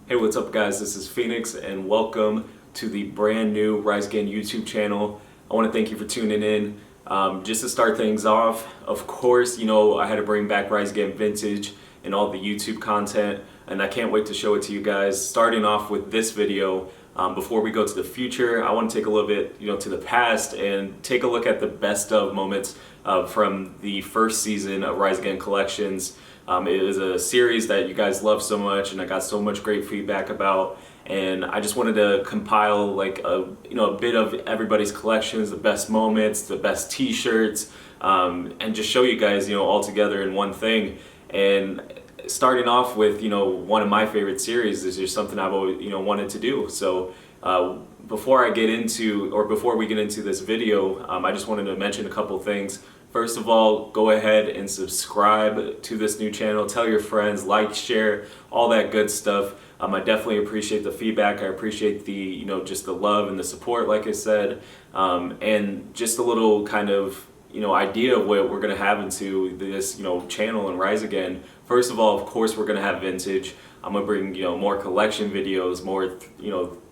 Hey, what's up, guys? This is Phoenix, and welcome to the brand new Rise Again YouTube channel. I want to thank you for tuning in. Just to start things off, of course, I had to bring back Rise Again Vintage and all the YouTube content, and I can't wait to show it to you guys. Starting off with this video, before we go to the future, I want to take a little bit, to the past and take a look at the best of moments from the first season of Rise Again Collections. It is a series that you guys love so much, and I got so much great feedback about. And I just wanted to compile like a bit of everybody's collections, the best moments, the best T-shirts, and just show you guys all together in one thing. And starting off with one of my favorite series is just something I've always wanted to do. So before we get into this video, I just wanted to mention a couple things. First of all, go ahead and subscribe to this new channel. Tell your friends, like, share, all that good stuff. I definitely appreciate the feedback. I appreciate the just the love and the support, like I said, and just a little kind of idea of what we're gonna have into this channel and Rise Again. First of all, of course, we're gonna have vintage. I'm gonna bring more collection videos, more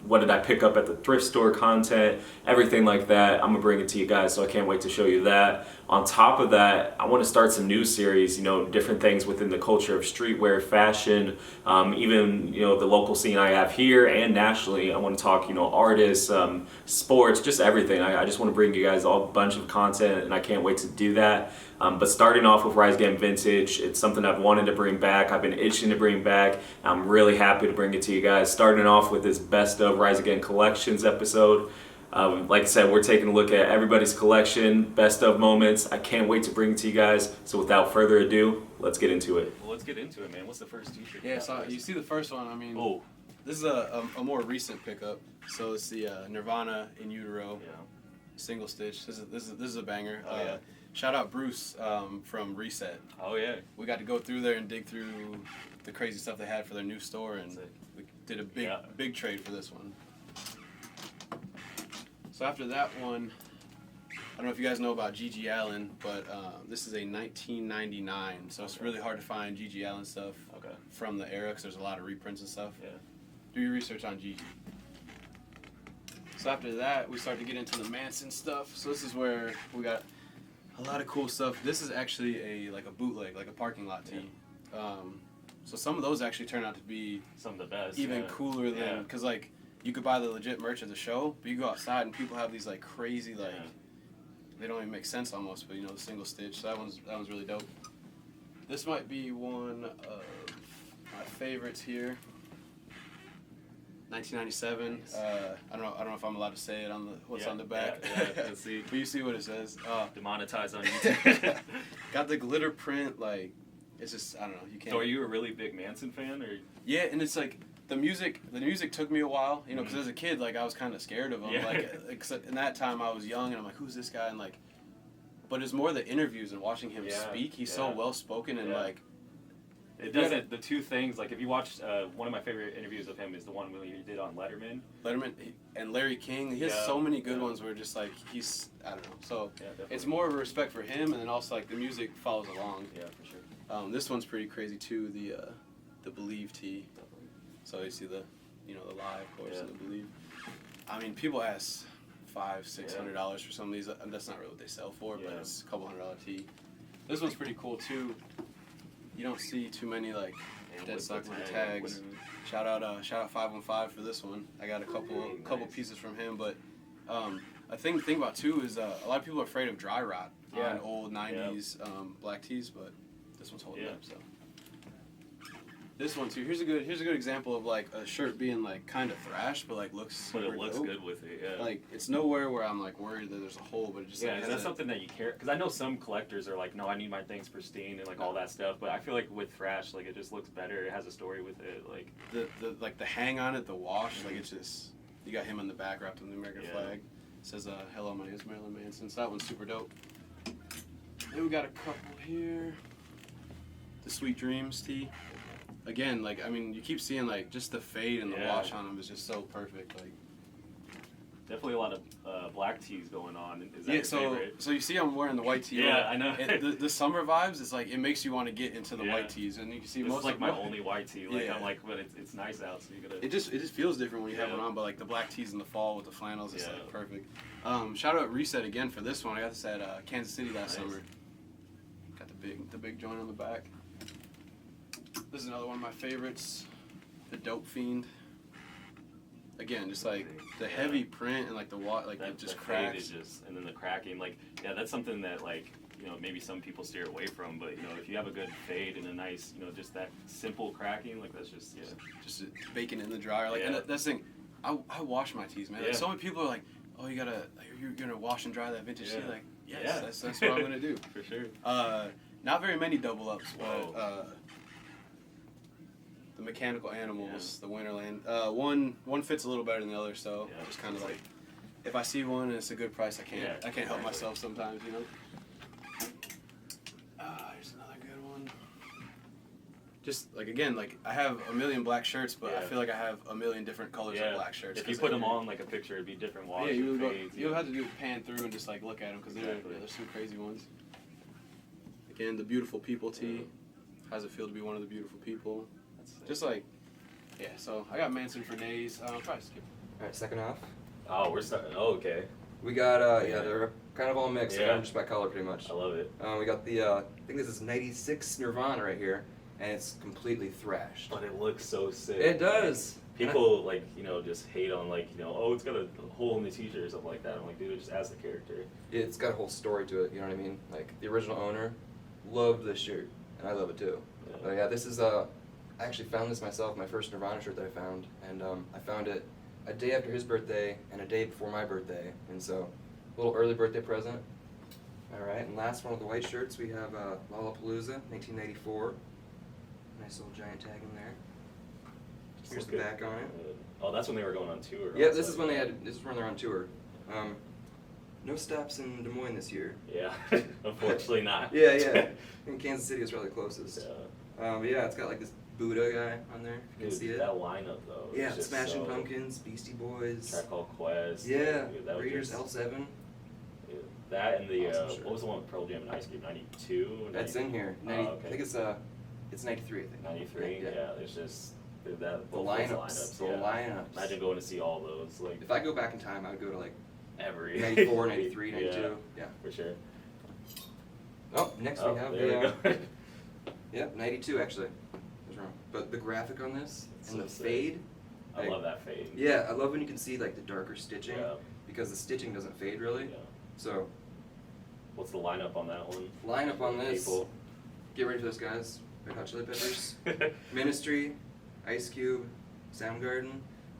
what did I pick up at the thrift store content, everything like that. I'm gonna bring it to you guys, so I can't wait to show you that. On top of that, I want to start some new series, different things within the culture of streetwear, fashion, even the local scene I have here and nationally. I want to talk artists, sports, just everything. I just want to bring you guys all a bunch of content, and I can't wait to do that. But starting off with Rise Again Vintage, it's something I've wanted to bring back. I've been itching to bring back. I'm really happy to bring it to you guys. Starting off with this Best of Rise Again Collections episode. Like I said, we're taking a look at everybody's collection, best of moments. I can't wait to bring it to you guys. So without further ado, let's get into it. Well, let's get into it, man. What's the first T-shirt? Yeah, so you see the first one. I mean, this is a more recent pickup. So it's the Nirvana In Utero single stitch. This is a banger. Oh, yeah. Shout out Bruce from Reset. Oh yeah. We got to go through there and dig through the crazy stuff they had for their new store, and we did a big trade for this one. So after that one, I don't know if you guys know about G.G. Allen, but this is a 1999, so it's really hard to find G.G. Allen stuff from the era because there's a lot of reprints and stuff. Yeah. Do your research on G.G. So after that, we start to get into the Manson stuff. So this is where we got a lot of cool stuff. This is actually like a bootleg, like a parking lot tee. So some of those actually turn out to be some of the best. even cooler than, because like, you could buy the legit merch at the show, but you go outside and people have these like crazy they don't even make sense almost, but the single stitch. So that one's really dope. This might be one of my favorites here. 1997. Nice. I don't know if I'm allowed to say it on what's on the back. Yeah, let's see. But you see what it says. Demonetized on YouTube. Got the glitter print. Like, it's just, I don't know. You can't. So are you a really big Manson fan, or? Yeah, and it's like. The music took me a while, because as a kid, like, I was kind of scared of him. Yeah. Like, except in that time I was young, and I'm like, who's this guy? And like, but it's more the interviews and watching him speak. He's so well spoken, and like, it doesn't. The two things, like, if you watch one of my favorite interviews of him is the one he did on Letterman. And Larry King. He has so many good ones where just like I don't know. So it's more of a respect for him, and then also like the music follows along. Yeah, for sure. This one's pretty crazy too. The Believe tee. So you see the Lie, of course, and the Believe. I mean, people ask $500-$600 for some of these. That's not really what they sell for, but it's a couple $100 tee. This one's pretty cool too. You don't see too many like dead stock with the tags. Shout out 515 for this one. I got a couple pieces from him, but I think the thing about too is a lot of people are afraid of dry rot on old '90s black tees, but this one's holding up. So. This one too. Here's a good example of like a shirt being like kind of thrashed, but like looks. But it looks dope. Good with it. Yeah. Like it's nowhere where I'm like worried that there's a hole, but it just is that something that you care? Because I know some collectors are like, no, I need my things pristine and like all that stuff. But I feel like with thrash, like it just looks better. It has a story with it. Like the hang on it, the wash, like it's just you got him on the back wrapped in the American flag. It says hello, my name is Marilyn Manson. So that one's super dope. Then we got a couple here. The Sweet Dreams tee. Again, like, I mean, you keep seeing, like, just the fade and the wash on them is just so perfect. Like, Definitely a lot of black tees going on. Is that your favorite? So you see I'm wearing the white tee. Yeah, I know. The summer vibes is like, it makes you want to get into the white tees, and you can see this most is like of my only white tee. Like Yeah. I'm like, but it's nice out, so you gotta. It just feels different when you have Yeah. one on, but like the black tees in the fall with the flannels, it's Yeah. like perfect. Shout out Reset again for this one. I got this at Kansas City last Nice. summer. Got the big joint on the back. This is another one of my favorites, the Dope Fiend. Again, just like the heavy print and like the like that, it just that fade is cracks. just, and then the cracking, like, yeah, that's something that, like, you know, maybe some people steer away from, but, you know, if you have a good fade and a nice, you know, just that simple cracking, like, that's just, yeah. Just baking it in the dryer. Like, Yeah. and that's the thing, I wash my tees, man. Like, Yeah. so many people are like, oh, you're gonna wash and dry that vintage tee. Yeah. Like, yes, Yeah. that's what I'm gonna do. For sure. Not very many double ups, Whoa. but the Mechanical Animals, the Winterland. One fits a little better than the other, so Yeah. just kind of like, if I see one and it's a good price, I can't help exactly. myself sometimes, you know. Here's another good one. Just like, again, like I have a million black shirts, but I Yeah. feel like I have a million different colors of black shirts. If you put them on like a picture, it'd be different wash. Yeah, you fades, you'll have to do pan through and just like look at them, because Exactly. there's some crazy ones. Again, the Beautiful People tee. How's it feel to be one of the beautiful people? That's sick. Just like, yeah. So I got Manson for days. I'll probably skip. All right, second off, Oh, we're starting. Oh, okay. we got they're kind of all mixed. Yeah. Yeah. Just by color, pretty much. I love it. We got the I think this is '96 Nirvana right here, and it's completely thrashed. But it looks so sick. It does. People like, you know, just hate on like, you know, oh, it's got a hole in the t-shirt or something like that. I'm like, dude, it just adds the character. It's got a whole story to it. You know what I mean? Like the original owner loved this shirt, and I love it too. Yeah. But yeah, this is I actually found this myself. My first Nirvana shirt that I found, and I found it a day after his birthday and a day before my birthday, and so a little early birthday present. All right, and last one of the white shirts we have Lollapalooza, 1994. Nice little giant tag in there. Just Here's look the at- back on it. Oh, that's when they were going on tour. Yeah, also. this is when they're on tour. No stops in Des Moines this year. Yeah, unfortunately not. Yeah, yeah. I think Kansas City is probably the closest. Yeah. But yeah, it's got like this Buddha guy on there. If you can Dude, see it. that lineup though. is Yeah, just Smashing so- Pumpkins, Beastie Boys. Track Called Quest. Yeah, dude, that was Raiders, just- L7. yeah, that and the Awesome shirt. what was the one with Pearl Jam and Ice Cube? 92. That's in here. Oh, okay. I think it's 93. I think. 93. Yeah. Yeah, it's just dude, that The both those lineups. The yeah. lineups. Imagine going to see all those like If I go back in time, I would go to like every 94, 93, 92. Yeah, Yeah. for sure. Oh, next Oh, we have there the. we go. Yep, 92 actually. I was wrong. But the graphic on this It's and so the sick. fade. I like, love that fade. Yeah, I love when you can see like the darker stitching Yeah. because the stitching doesn't fade really. Yeah. So What's the lineup on that one? lineup on this. People. Get ready for this, guys. Red Hot Chili Peppers, Ministry, Ice Cube, Soundgarden,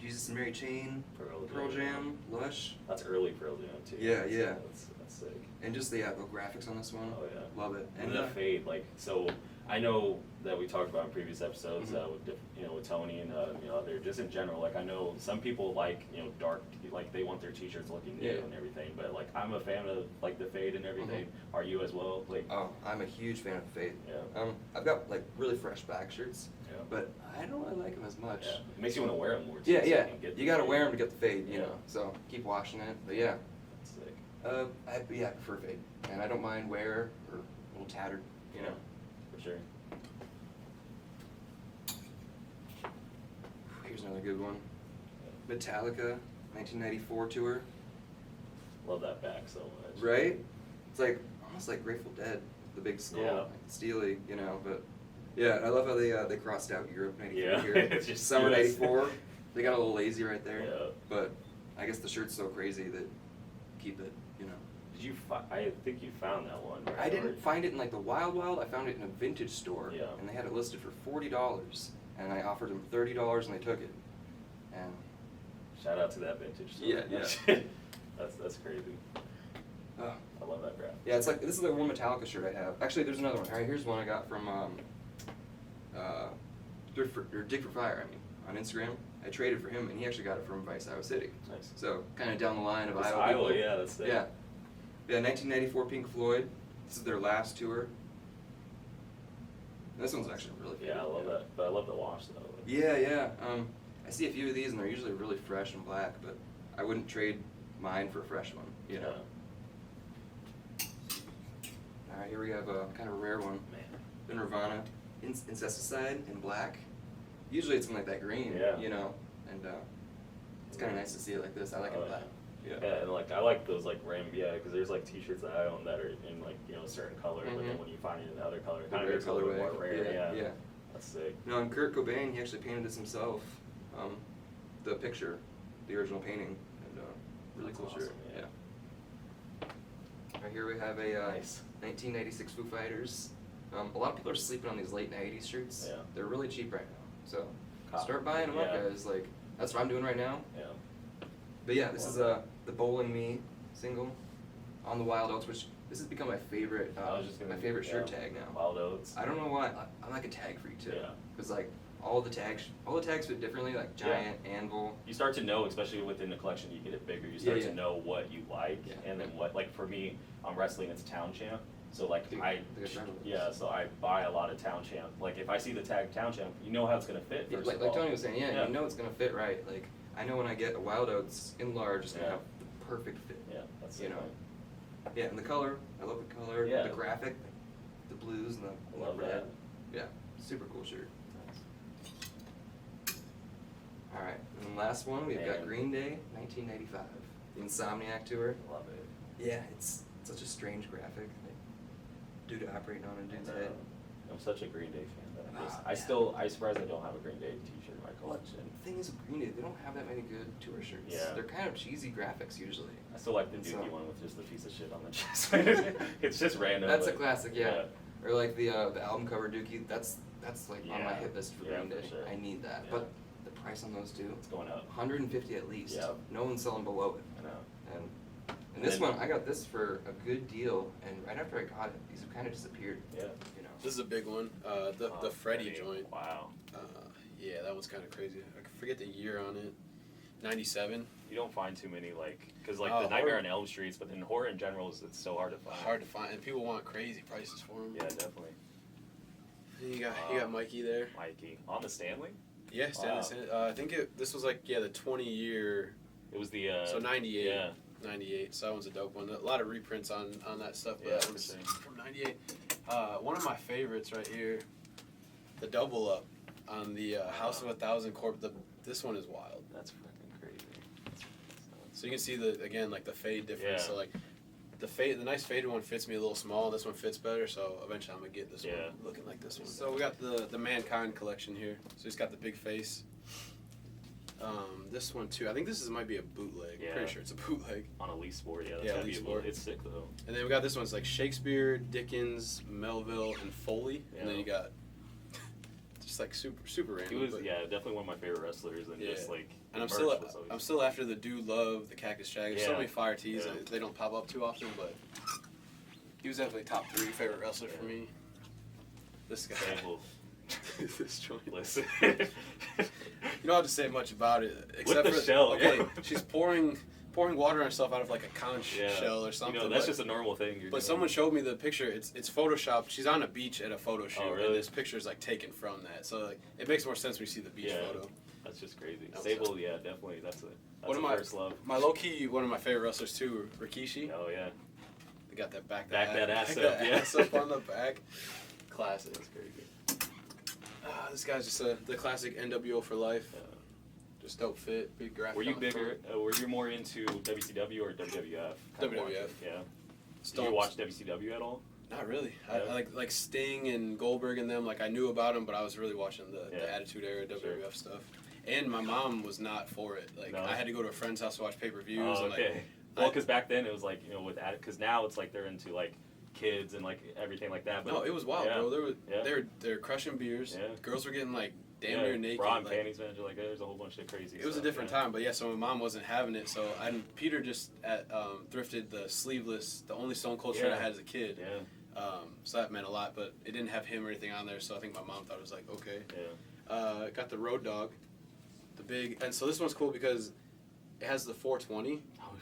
Jesus and Mary Chain, Pearl Jam, Lush, That's early Pearl Jam too. Yeah, yeah. That's sick. and just the graphics on this one. Oh yeah. Love it. And the fade, like, so I know that we talked about in previous episodes with with Tony and they're just in general. Like I know some people like dark, like they want their t-shirts looking new and everything. But like I'm a fan of like the fade and everything. Are you as well? Like Oh, I'm a huge fan of Fade. Yeah. I've got like really fresh black shirts, Yeah. but I don't really like them as much. Yeah. It makes you want to wear them more. Too, Yeah, so yeah. can get You the gotta fade. wear them to get the fade, you Yeah. know. So keep washing it. But yeah, That's sick. I prefer Fade, and I don't mind wear or a little tattered, you know. For sure. Here's another good one. Metallica, 1994 tour. Love that back so much. Right? It's like almost like Grateful Dead, the big skull, Yeah. like Steely, you know. But yeah, I love how they crossed out Europe '94 Yeah. here. It's just Summer US. '94. They got a little lazy right there. Yeah. But I guess the shirt's so crazy that keep it, you know. Did you? I think you found that one. Right? I didn't find it in like the Wild. I found it in a vintage store, Yeah. and they had it listed for $40, and I offered them $30, and they took it. And Shout out to that vintage store. Yeah, yeah. That's crazy. I love that graph. yeah, it's like this is the one Metallica shirt I have. Actually, there's another one. All right, here's one I got from Dig for Fire. I mean, on Instagram. I traded for him, and he actually got it from Vice, Iowa City. Nice. So kind of down the line of It's Iowa. Iowa, people. yeah, that's sick. Yeah. Yeah, 1994 Pink Floyd. This is their last tour. This one's actually really good. Yeah, I love that. But I love the wash though. Yeah, yeah. I see a few of these, and they're usually really fresh and black, but I wouldn't trade mine for a fresh one, you know. All right, here we have a kind of rare one. The Nirvana Incesticide in black. Usually it's in like that green, you know, and it's kind of nice to see it like this. I like it a lot. Yeah, and like I like those like because there's like T-shirts that I own that are in like a certain color, but then when you find it in the other color, it kind of gets a little bit more rare. Yeah. That's sick. No, and Kurt Cobain, he actually painted this himself. The picture, the original painting, and really That's cool awesome, shirt. yeah. Right here we have a 1996 Foo Fighters. A lot of people are sleeping on these late 90s shirts. Yeah. They're really cheap right now, so start buying them up, guys. Like that's what I'm doing right now. Yeah. But yeah, this is the Bowlin' Me single, On the Wild Oats, which this has become my favorite favorite shirt tag now. Wild Oats. I don't know why. I'm like a tag freak too. Yeah. Because like all the tags fit differently, like giant, anvil. You start to know, especially within the collection, you get it bigger. You start to know what you like, and then what. Like for me, I'm wrestling. It's Town Champ. So like so I buy a lot of Town Champ. Like if I see the tag Town Champ, you know how it's gonna fit. Yeah, First like of all. Tony was saying, you know it's gonna fit right. Like I know when I get a Wild Oats in large, it's gonna have the perfect fit. Yeah, that's you know. Yeah, and the color, I love the color. Yeah. The graphic, the blues and the Love red. that. Yeah, super cool shirt. All right, and then last one we've got Green Day, 1995, the Insomniac tour. Love it. Yeah, it's such a strange graphic. Dude operating on a dude's head. I'm such a Green Day fan. I'm surprised I don't have a Green Day T-shirt in my collection. The thing is with Green Day, they don't have that many good tour shirts. Yeah. They're kind of cheesy graphics usually. I still like the Dookie one with just the piece of shit on the chest. It's just random. That's a classic, yeah. Or like the album cover Dookie. That's like on my hit list for Green Day. Sure. I need that. Yeah. But the price on those two, it's going up. 150 at least. Yeah. No one's selling below it. I know. And this one, I got this for a good deal, and right after I got it, these have kind of disappeared. Yeah. You know. This is a big one. The Freddy joint. Wow. Yeah, that one's kind of crazy. I forget the year on it. 97. You don't find too many because the Nightmare on Elm Streets, but then horror in general it's so hard to find. Hard to find, and people want crazy prices for them. Yeah, definitely. And you got Mikey there. Mikey on the Stanley. Yeah, Stanley. I think this was the 20-year. It was the so 98. Yeah. 98. So that one's a dope one. A lot of reprints on that stuff. But that one's from 98. One of my favorites right here, the double up on the House of 1,000 Corp. This one is wild. That's fucking crazy. So you can see the fade difference. Yeah. So like the nice faded one fits me a little small. This one fits better. So eventually I'm gonna get this one looking like this one. So we got the Mankind collection here. So he's got the big face. This one too. I think this might be a bootleg. Yeah. Pretty sure it's a bootleg. On Elite Sport, that's Yeah, Elite Sport. It's sick though. And then we got this one. It's like Shakespeare, Dickens, Melville, and Foley. Yeah. And then you got just like super random. He was definitely one of my favorite wrestlers, and just like. And I'm still after the Dude Love, the Cactus Jack. There's so many fire tees that they don't pop up too often, but he was definitely top 3 favorite wrestler for me. This guy. This joint. Listen. You don't have to say much about it except With the for shell. Okay, she's pouring water on herself out of like a conch shell or something. That's just a normal thing. But someone showed me the picture. It's photoshopped. She's on a beach at a photo shoot, really? and this picture is like taken from that. So like it makes more sense when you see the beach photo. That's just crazy. Sable, definitely. That's one of my first love. My low key, one of my favorite wrestlers too, Rikishi. Oh yeah. They got that back that ass up. Ass up on the back. Classic. That's crazy. This guy's just the classic NWO for life. Just dope fit, big graphic. Were you bigger? Were you more into WCW or WWF? WWF. Yeah. Did you watch WCW at all? Not really. Yeah. I like Sting and Goldberg and them. Like I knew about them, but I was really watching the Attitude Era WWF stuff. And my mom was not for it. Like I had to go to a friend's house to watch pay-per-views. Oh, and, okay. Well, because back then it was like with because now it's like they're into like kids and like everything like that. But no, it was wild, bro. They were crushing beers. Yeah. Girls were getting like damn near naked. Bra and panties, man. Like there's a whole bunch of crazy. It was a different time, but so my mom wasn't having it. So Peter just thrifted the sleeveless, the only Stone Cold shirt I had as a kid. Yeah. So that meant a lot, but it didn't have him or anything on there. So I think my mom thought it was like okay. Yeah. Got the Road Dogg, the big, and so this one's cool because it has the 420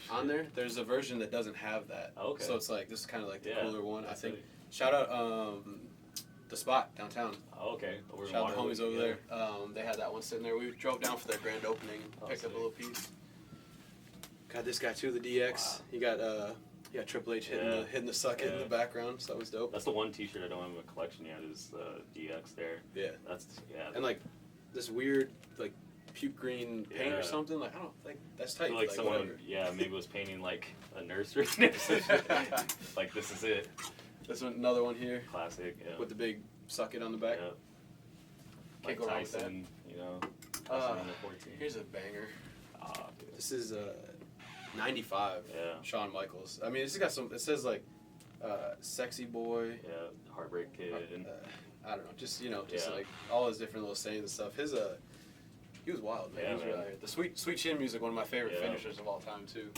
on there. There's a version that doesn't have that. Oh, okay. So it's like this is kind of like the cooler one. I think. Sick. Shout out the Spot downtown. Oh, okay. Shout out the homies over there. They had that one sitting there. We drove down for their grand opening and picked up a little piece. Got this guy too, the DX. Wow. You got Triple H hitting the sucket in the background, so that was dope. That's the one T-shirt I don't have in my collection yet. Is the DX there? Yeah. And like this weird like puke green paint or something. Like I don't like that's tight. I feel like someone, whatever. maybe was painting like a nursery or something. Like this is it. This one, another one here. Classic. Yeah. With the big sucket on the back. Yeah. Can't Like go wrong with Tyson, you know. Tyson in the 14. Here's a banger. Ah, dude. This is 95. Yeah. Shawn Michaels. I mean, it's got some. It says like, sexy boy. Yeah, Heartbreak Kid. And I don't know. Just like all his different little sayings and stuff. His he was wild, man. Yeah, He was man. really the sweet chin music, one of my favorite Yeah. finishers of all time too.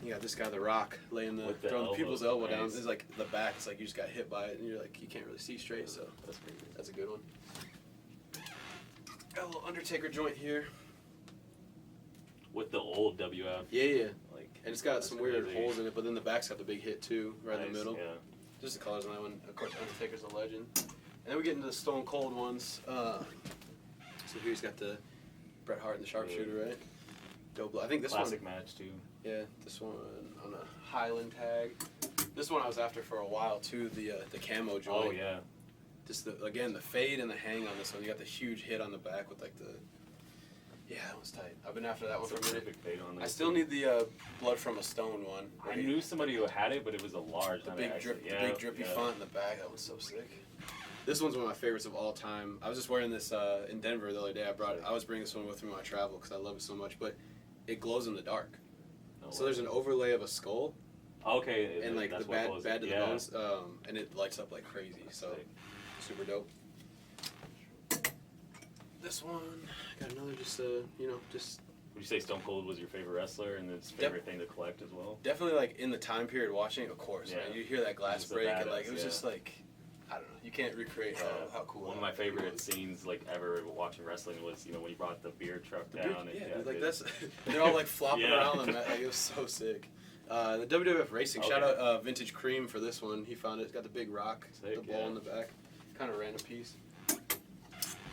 You got this guy, The Rock, laying With the throwing elbow, people's elbow down. nice. It's like the back. It's like you just got hit by it, and you're like you can't really see straight. So that's crazy. that's a good one. Got a little Undertaker joint here. With the old WF. Yeah. Like, And it's got that's some weird crazy. holes in it, but then the back's got the big hit too, right in the Nice, middle. Yeah. Just the colors on that one. Of course, Undertaker's a legend. And then we get into the Stone Cold ones. So here's got the Bret Hart and the Sharpshooter, right? Dope. I think this Classic one. match too. Yeah, this one on a Highland tag. This one I was after for a while too. The camo joint. Oh yeah. Just the fade and the hang on this one. You got the huge hit on the back with like the. Yeah, that one's tight. I've been after that one That's for a a minute. perfect fade on there. I still need the Blood from a Stone one. I knew somebody who had it, but it was a large. The not big an drip, extra. the big drippy font in the back. That one's so sick. This one's one of my favorites of all time. I was just wearing this in Denver the other day. I was bringing this one with me when I travel because I love it so much. But it glows in the dark. No So there's an overlay of a skull Okay. and like that's the what goes bad to in. the Yeah. bones, and it lights up like crazy. So Sick. super dope. This one got another just Would you say Stone Cold was your favorite wrestler and his favorite thing to collect as well? definitely like in the time period watching, of course. Yeah. Man, you hear that glass Just a break and like badass, it was yeah. just like I don't know. You can't recreate how cool. One of that my favorite was. scenes like ever watching wrestling was when he brought the beer truck The down. beer- and, yeah, dude, like dude. that's they're all like flopping Yeah. around on that. Like, it was so sick. The WWF Racing, shout Okay. out Vintage Cream for this one. He found it. It's got the big rock, Sick, the ball yeah. in the back. Kind of random piece.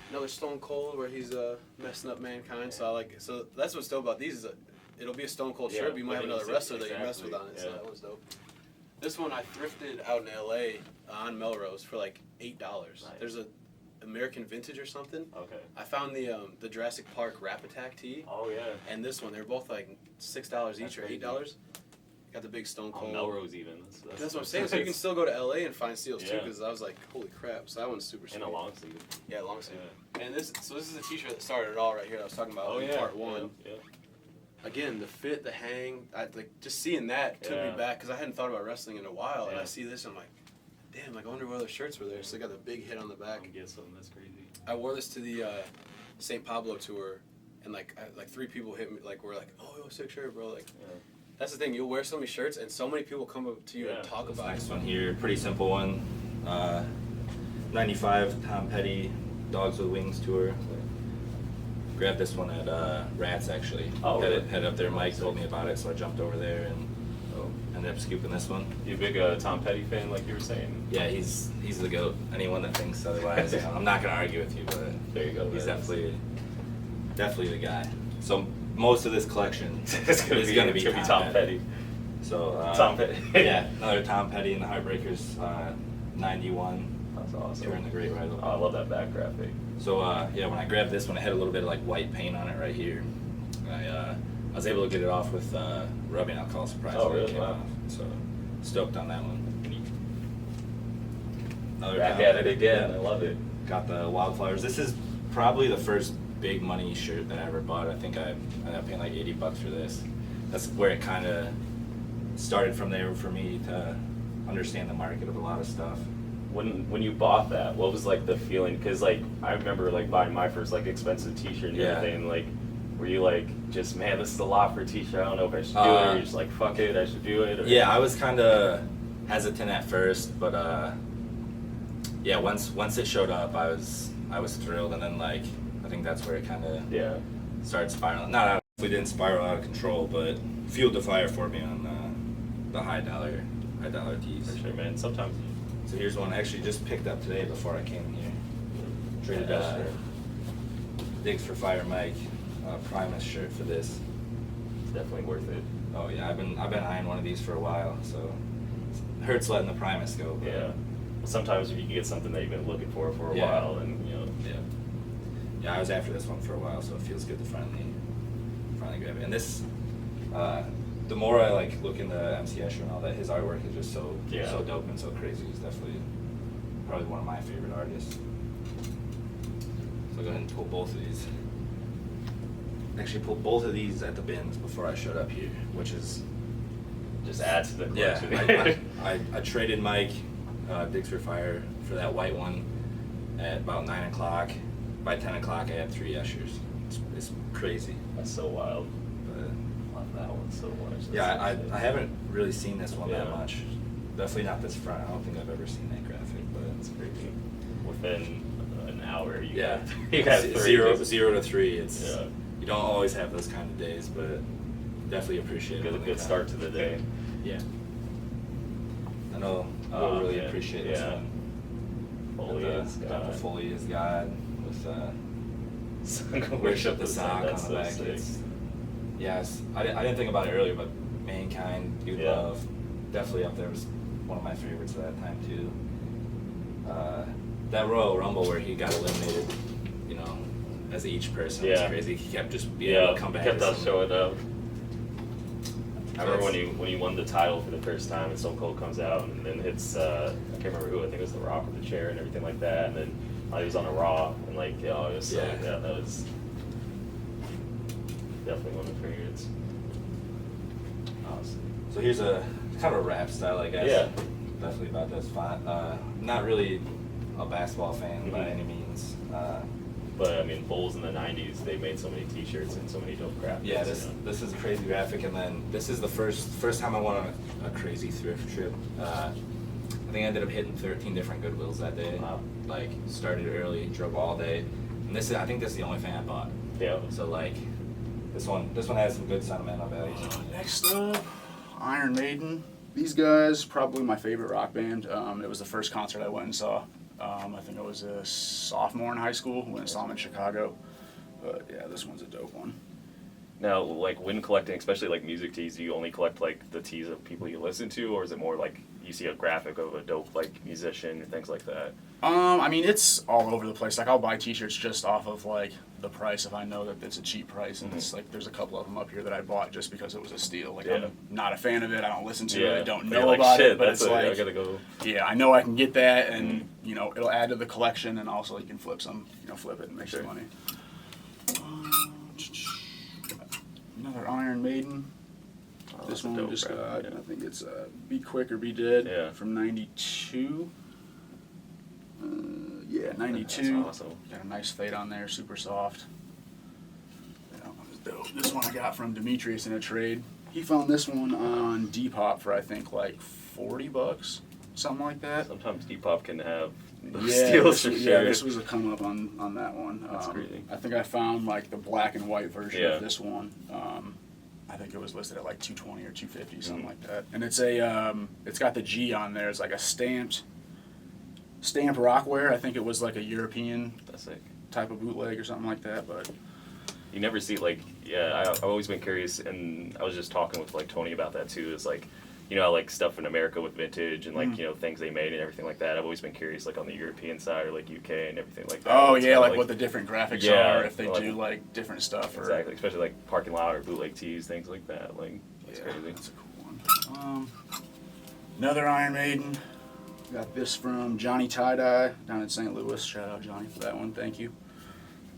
Another Stone Cold where he's messing up mankind. So that's what's dope about these is it'll be a Stone Cold Yeah, shirt, but you might have but another it's- wrestler that you mess with exactly, on it. So yeah. that one's dope. This one I thrifted out in LA on Melrose for like $8. Nice. There's a American Vintage or something. Okay. I found the Jurassic Park Rap Attack tee. Oh yeah. And this one, they're both like $6 each That's or crazy. $8. Got the big Stone On Cold. Melrose even. That's what I'm saying. So you can still go to LA and find steals too, Yeah. because I was like, holy crap! So that one's super sweet. in a long sleeve. Yeah, long sleeve. Yeah. And this is a T-shirt that started it all right here. That I was talking about in part one. Yeah. Again, the fit, the hang, like just seeing that took Yeah. me back because I hadn't thought about wrestling in a while, and Yeah. I see this, and I'm like, damn! Like I wonder what other shirts were there. So they got the big hit on the back. I'm guessing that's crazy. I wore this to the St. Pablo tour, and like 3 people hit me, like were like, oh, sick shirt, bro. Like. Yeah. That's the thing. You'll wear so many shirts, and so many people come up to you Yeah, and talk This about next it. one here, pretty simple one. 95 Tom Petty Dogs with Wings tour. Grabbed this one at Rats actually. Oh, really? Headed up there. Mike told me about it, so I jumped over there and ended up scooping this one. You a big Tom Petty fan, like you were saying? Yeah, he's the GOAT. Anyone that thinks otherwise, I'm not gonna argue with you, but There you go. he's man. definitely the guy. So most of this collection It's gonna be Tom Petty. So Tom Petty. yeah, another Tom Petty and the Heartbreakers, 91. That's awesome. Touring the Great Ride. Oh, I love that back graphic. So yeah, when I grabbed this one, it had a little bit of like white paint on it right here. I was able to get it off with rubbing alcohol, surprisingly. Oh, really? It came Wow. off. So stoked on that one. Another Back Tom at it Petty. again. Yeah. I love it. Got the Wildflowers. This is probably the first big money shirt that I ever bought. I think I ended up paying like $80 for this. That's where it kind of started from there for me to understand the market of a lot of stuff. When you bought that, what was like the feeling? Because like I remember like buying my first like expensive T-shirt and Yeah. everything. Like, were you like just man, this is a lot for a T-shirt? I don't know if I should do it. Or you're just like fuck it, I should do it. Or... Yeah, I was kind of hesitant at first, but yeah, once it showed up, I was thrilled, and then like I think that's where it kind of started spiraling. We didn't spiral out of control, but fueled the fire for me on the high dollar tees. For sure, man. Sometimes. So here's one I actually just picked up today before I came here. Traded Yeah. Digs for Fire Mike Primus shirt for this. definitely worth it. Oh yeah, I've been eyeing one of these for a while, so it hurts letting the Primus go. But Yeah. Sometimes if you can get something that you've been looking for a Yeah. while, and Yeah, I was after this one for a while, so it feels good to finally grab it. And this, the more I like look into MC Escher and all that, his artwork is just so dope and so crazy. He's definitely probably one of my favorite artists. So I'll go ahead and pull both of these. Actually, pulled both of these at the bins before I showed up here, which is just adds to the collection. yeah. I traded Mike Digs for Fire for that white one at about 9 o'clock. By 10 o'clock, I had 3 Eschers. It's crazy. That's so wild. But I love that one so much. yeah, I haven't really seen this one that Yeah. much. Definitely not this front. I don't think I've ever seen that graphic, but It's crazy. Within an hour, you yeah, got, you got 3 zero pieces. to 3. It's Yeah. you don't always have those kind of days, but definitely appreciate it. Good, when they good come. start to the day. Yeah. I know we'll really man, appreciate this yeah. one. Foley Got is the God. Foley is God with Worship the sock That's on the so back. sick. Yes, I didn't think about it earlier, but Mankind, Dude Yeah. Love, definitely up there was one of my favorites at that time too. That Royal Rumble where he got eliminated, you know, as each person was Yeah. crazy. He kept just being able to come back. kept as on some- showing up. I remember That's- when you won the title for the first time, and Stone Cold comes out and then hits I can't remember who. I think it was The Rock with the chair and everything like that. And then he was on a Raw and it was so, Yeah. that was definitely one of my favorites. Awesome. So here's a kind of a rap style, I guess. Yeah. Definitely about this font. Not really a basketball fan by Mhm. any means. But I mean, Bulls in the '90s, they made so many T-shirts and so many dope graphics. Yeah, this is a crazy graphic, and then this is the first time I went on a crazy thrift trip. I think I ended up hitting 13 different Goodwills that day. Wow. Like started early, drove all day, and I think this is the only thing I bought. Yeah. So like, this one has some good sentimental value. Next up, Iron Maiden. These guys, probably my favorite rock band. It was the first concert I went and saw. I think I was a sophomore in high school when I saw them in Chicago. But yeah, this one's a dope one. Now, like when collecting, especially like music tees, do you only collect like the tees of people you listen to, or is it more like you see a graphic of a dope like musician or things like that? I mean, it's all over the place. Like, I'll buy T-shirts just off of like the price if I know that it's a cheap price. And it's like there's a couple of them up here that I bought just because it was a steal. Like, Yeah. I'm not a fan of it. I don't listen to it. I don't But you're know like, about shit, it. But that's it's I like, gotta go. yeah, I know I can get that, and you know, it'll add to the collection, and also you can flip it and make Sure. some money. Another Iron Maiden. This that's a one dope just graphic, got, yeah. I think it's Be Quick or Be Dead Yeah. from '92. Yeah, That's '92. awesome. Got a nice fade on there, super soft. That one is dope. This one I got from Demetrius in a trade. He found this one on Depop for I think like $40, something like that. Sometimes Depop can have Yeah, steals for this, sure. this was a come up on that one. That's crazy. I think I found like the black and white version Yeah. of this one. I think it was listed at like $220 or $250, something Mhm. like that. And it's a it's got the G on there. It's like a stamped Rockware. I think it was like a European That's sick. type of bootleg or something like that. But You never see like I've always been curious, and I was just talking with like Tony about that too. Is like, you know, like stuff in America with vintage and like you know things they made and everything like that. I've always been curious like on the European side or like UK and everything like that. oh It's yeah, kinda like what the different graphics Yeah, are, if they like- do like different stuff. Or, exactly, especially like parking lot or bootleg tees, things like that. Like that's yeah, crazy. that's a cool one. Another Iron Maiden. Got this from Johnny Tie-Dye down in St. Louis. Shout out Johnny for that one. Thank you.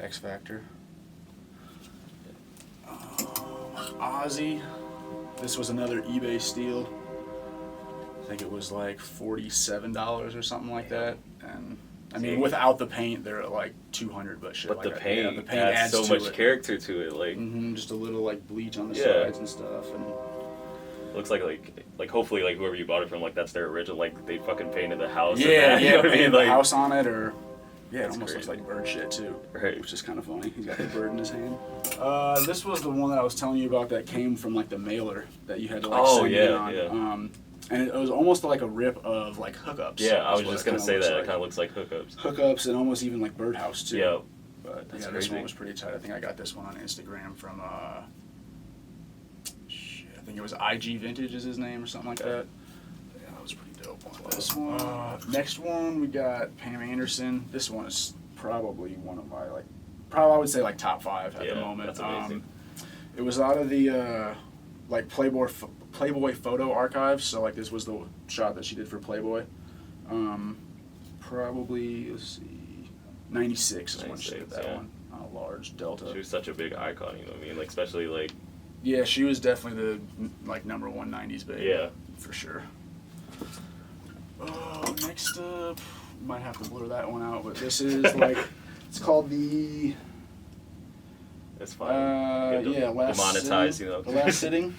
X Factor. Ozzy. This was another eBay steal. I think it was like $47 or something like that. And I mean, without the paint, they're at like $200. But shit, But like the yeah, paint, the paint adds so to much it. character to it. Like Just a little like bleach on the Yeah. sides and stuff. And looks like hopefully like whoever you bought it from, like that's their original. Like they fucking painted the house. and yeah, that, you know what I mean? painted the Like, house on it, or yeah, it That's almost crazy. looks like bird shit too, Right. which is kind of funny. He's got the bird in his hand. This was the one that I was telling you about that came from like the mailer that you had to like Oh, send yeah, it on. yeah. And it was almost like a rip of like hookups. Yeah, I is was what just it gonna kinda say looks that. like. It kind of looks like hookups. Hookups and almost even like birdhouse too. Yeah. But That's yeah, this crazy. one was pretty tight. I think I got this one on Instagram from think it was IG Vintage is his name or something like that. Yeah, that was pretty dope. This one. Next one, we got Pam Anderson. This one is probably one of my, like, I would say, like, top 5 at the moment. That's amazing. It was out of the, like, Playboy photo archives. So, like, this was the shot that she did for Playboy. Probably, let's see, 96 is when she did that one. On a large Delta. She was such a big icon, you know what I mean? Like, especially, like... Yeah, she was definitely the, like, number 1 90s babe. Yeah. For sure. Next up, might have to blur that one out, but this is, like, it's called the... That's fine. Last Demonetize, Sitting. you know. The Last Sitting.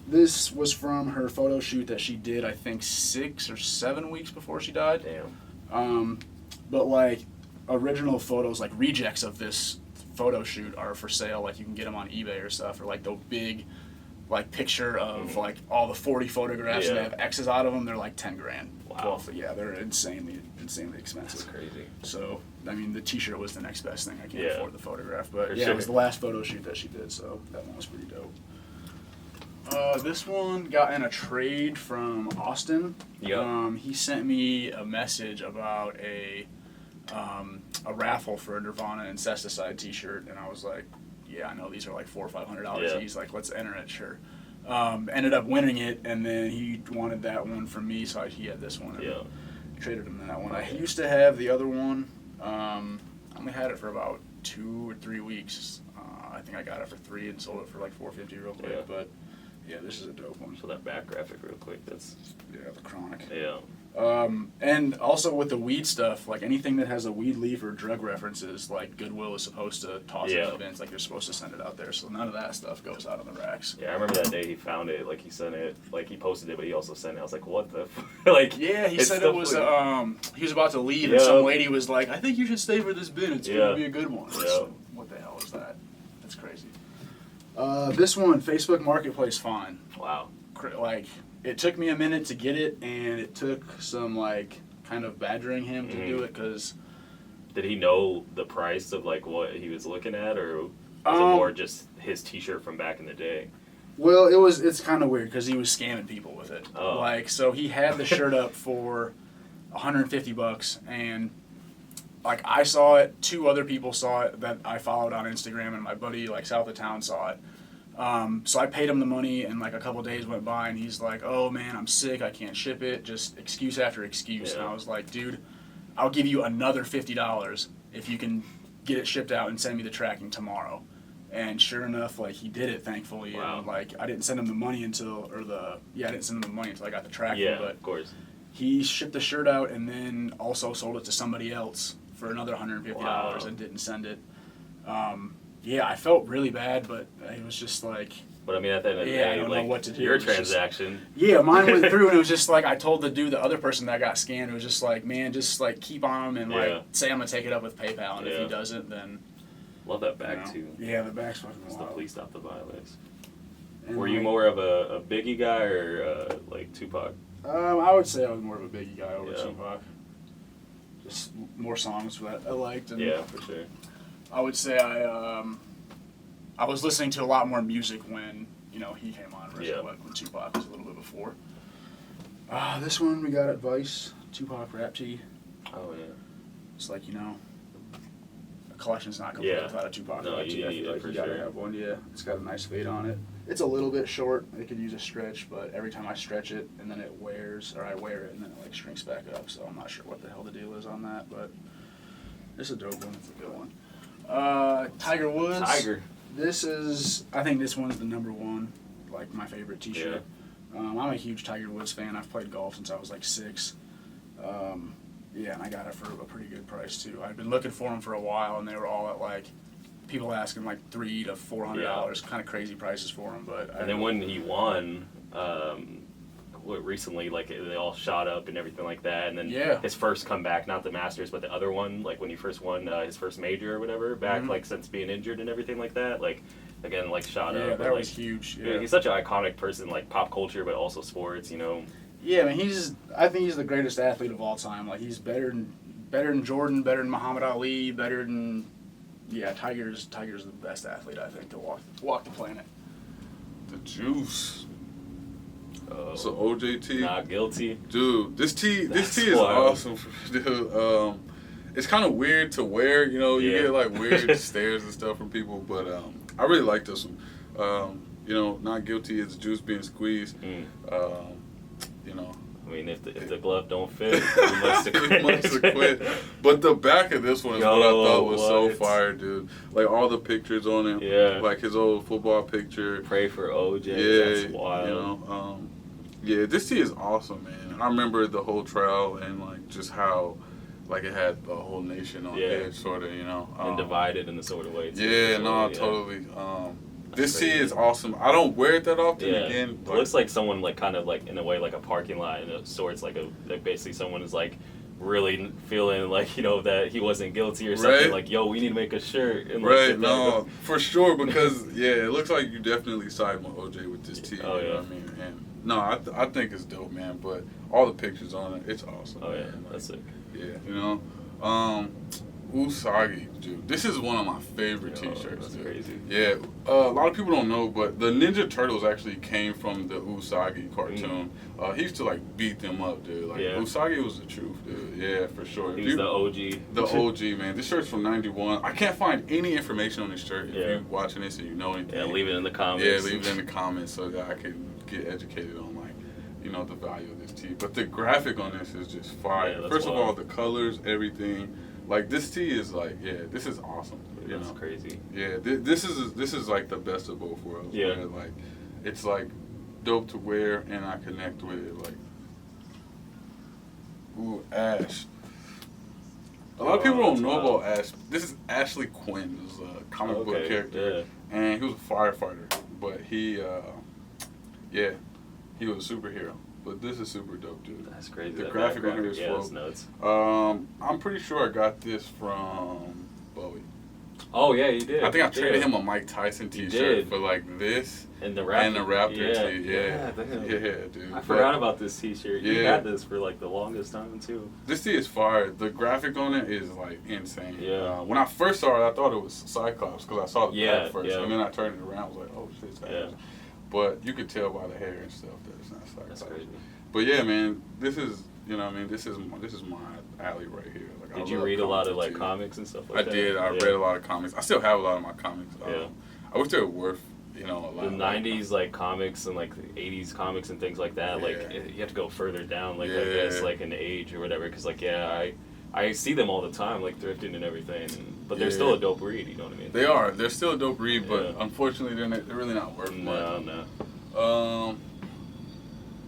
This was from her photo shoot that she did, I think, 6 or 7 weeks before she died. Damn. But, like, original photos, like, rejects of this photo shoot are for sale. Like, you can get them on eBay or stuff, or, like, the big, like, picture of, like, all the 40 photographs and they have X's out of them. They're, like, 10 grand. Wow. Yeah, they're insanely expensive. That's crazy. So, I mean, the t-shirt was the next best thing. I can't afford the photograph. But, For yeah, sure. it was the last photo shoot that she did, so that one was pretty dope. This one got in a trade from Austin. Yeah. He sent me a message about a raffle for a Nirvana Incesticide t-shirt, and I was like, yeah, I know these are like $400 or $500. Yeah. He's like, let's enter it, sure. Ended up winning it, and then he wanted that one from me, so he had this one. And traded him that one. I used to have the other one. I only had it for about 2 or 3 weeks. I think I got it for $3 and sold it for like $450 real quick. Yeah. But yeah, this is a dope one. So that back graphic real quick, that's... Yeah, the Chronic. Yeah. And also with the weed stuff, like anything that has a weed leaf or drug references, like Goodwill is supposed to toss it in bins, like they're supposed to send it out there. So none of that stuff goes out on the racks. Yeah, I remember that day he found it, like he sent it, like he posted it, but he also sent it. I was like, what the like? Yeah, he it's said it was, he was about to leave and some lady was like, I think you should stay for this bin, it's going to be a good one. Yeah. So, what the hell is that? That's crazy. This one, Facebook Marketplace fine. Wow. Like, it took me a minute to get it, and it took some, like, kind of badgering him to do it, because... Did he know the price of, like, what he was looking at, or was it more just his t-shirt from back in the day? Well, it's kind of weird, because he was scamming people with it. Oh. Like, so he had the shirt up for $150, and, like, I saw it, 2 other people saw it that I followed on Instagram, and my buddy, like, south of town saw it. So I paid him the money, and like a couple days went by, and he's like, oh man, I'm sick, I can't ship it, just excuse after excuse. And I was like, dude, I'll give you another $50 if you can get it shipped out and send me the tracking tomorrow. And sure enough, like, he did it, thankfully. Wow. And like, I didn't send him the money until I got the tracking. Yeah, but of course. he shipped the shirt out and then also sold it to somebody else for another $150 and didn't send it. Yeah, I felt really bad, but it was just like... But I mean, at the end of the day, I don't know what to do. your It was just- transaction. Yeah, mine went through, and it was just like, I told the other person that got scammed, it was just like, man, just like keep on him and like say I'm going to take it up with PayPal, and if he doesn't, then... Love that back, too. Yeah, the back's fucking It's the wild. Please Stop the Violence. And Were you like, more of a Biggie guy or like Tupac? I would say I was more of a Biggie guy over Yeah. Tupac. Just more songs that I liked. And Yeah, for sure. I would say I was listening to a lot more music when, you know, he came on versus when Tupac was a little bit before. This one we got at Vice, Tupac rap tee. Oh, yeah. It's like, you know, a collection's not complete without a Tupac No, rap tee. I you need feel it like for you gotta sure. have one, yeah. It's got a nice fade on it. It's a little bit short. It could use a stretch, but every time I stretch it and then it wears, or I wear it and then it like shrinks back up, so I'm not sure what the hell the deal is on that, but it's a dope one. It's a good one. Tiger Woods. Tiger. This is, I think this one's the number one, like my favorite t-shirt. I'm a huge Tiger Woods fan. I've played golf since I was like 6. Yeah, and I got it for a pretty good price too. I'd been looking for them for a while, and they were all at like, people asking like $300 to $400, kind of crazy prices for them. But And then when he won, recently, like they all shot up and everything like that. And then his first comeback, not the Masters, but the other one, like when he first won his first major or whatever, back like since being injured and everything like that, like again, like shot up. Yeah, that and, was like, huge. Yeah, Yeah. he's such an iconic person, like pop culture, but also sports. You know. Yeah, I mean, I think he's the greatest athlete of all time. Like, he's better than Jordan, better than Muhammad Ali, better than, Tiger's the best athlete, I think, to walk the planet. The Juice. Oh, So OJT. Not guilty. Dude, this tee That's is wild. awesome, dude. It's kind of weird to wear, you know. You Yeah. get like weird stares and stuff from people, but I really like this one. You know, not guilty is juice being squeezed. You know, I mean, if the glove don't fit, you must have quit. we must have quit. But the back of this one is what I thought was so what? fire, dude. Like all the pictures on it, Yeah. like his old football picture. Pray for OJ. Yeah, That's wild. you know, yeah, this tee is awesome, man. I remember the whole trial and like just how, like it had the whole nation on edge, sort of, you know, and divided in a sort of way. Too, Yeah, no, totally. This tee is awesome. I don't wear it that often. Again, it looks like someone like kind of like in a way like a parking lot in a sorts like basically someone is like really feeling like, you know, that he wasn't guilty or something. Right. Like, yo, we need to make a shirt. And, like, right, get that- no, for sure, because yeah, it looks like you definitely side with OJ with this tee. Oh, You know yeah. what I mean? And no, I think it's dope, man. But all the pictures on it, it's awesome. Oh yeah, man. Like, that's it. yeah, you know, Usagi, dude. This is one of my favorite T-shirts. That's dude. crazy. Yeah, a lot of people don't know, but the Ninja Turtles actually came from the Usagi cartoon. He used to like beat them up, dude. Like Usagi was the truth, dude. Yeah, for sure. He was the OG. The OG, man. This shirt's from '91. I can't find any information on this shirt. If you're watching this and you know anything, Yeah, leave it in the comments. yeah, leave it in the comments so that I can get educated on like, you know, the value of this tee. But the graphic on this is just fire. Yeah, that's First of all, wild. the colors, everything. Like this tee is like, yeah, this is awesome. You That's know? crazy. Yeah, this is like the best of both worlds. Yeah. Man. Like, it's like dope to wear and I connect with it. Like, ooh, Ash. A lot of people don't know about Ash. This is Ashley Quinn, who's a comic book character, and he was a firefighter. But he, yeah, he was a superhero. But this is super dope, dude. That's crazy. The that graphic on background. here is yeah, flow. that's nuts. I'm pretty sure I got this from Bowie. Oh yeah, you did. I think I traded Yeah. him a Mike Tyson T-shirt did. for like this And the Raptor. Raptor tee. Yeah, Yeah, dude. I forgot about this T-shirt. You Yeah. had this for like the longest time too. This tee is fire. The graphic on it is like insane. Yeah. When I first saw it, I thought it was Cyclops because I saw the Yeah, back first, yeah. and then I turned it around. I was like, oh shit, it's Ash. Yeah. But you could tell by the hair and stuff that it's not Cyclops. That's crazy. But yeah, man, this is, you know what I mean, this is my alley right here. Like, I Did you love read a lot of comics like too. comics and stuff I like that? did. I read a lot of comics. I still have a lot of my comics. Yeah. I wish they were worth, you know, a lot. The '90s like comics and like the '80s comics and things like that. Like Yeah. you have to go further down, like I Yeah. guess like in age or whatever. Because like I see them all the time, like thrifting and everything. But they're Yeah. still a dope read. You know what I mean? They are. They're still a dope read, but Yeah. unfortunately, they're really not worth much. No.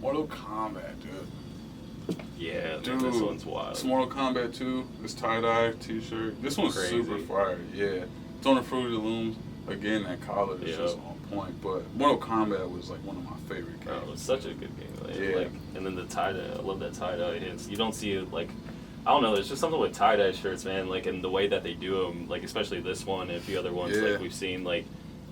Mortal Kombat, dude. Yeah, man, Dude, this one's wild. It's Mortal Kombat 2. This tie-dye T-shirt. This one's Crazy. super fire. Yeah. It's on the Fruit of the Looms. Again, that collar is just on point. But Mortal Kombat was like one of my favorite games. Bro, it was such a good game. Like, Yeah. like, and then the tie dye. I love that tie dye. You don't see it like. I don't know. There's just something with tie dye shirts, man. Like, and the way that they do them, like especially this one and a few other ones, Yeah. like we've seen, like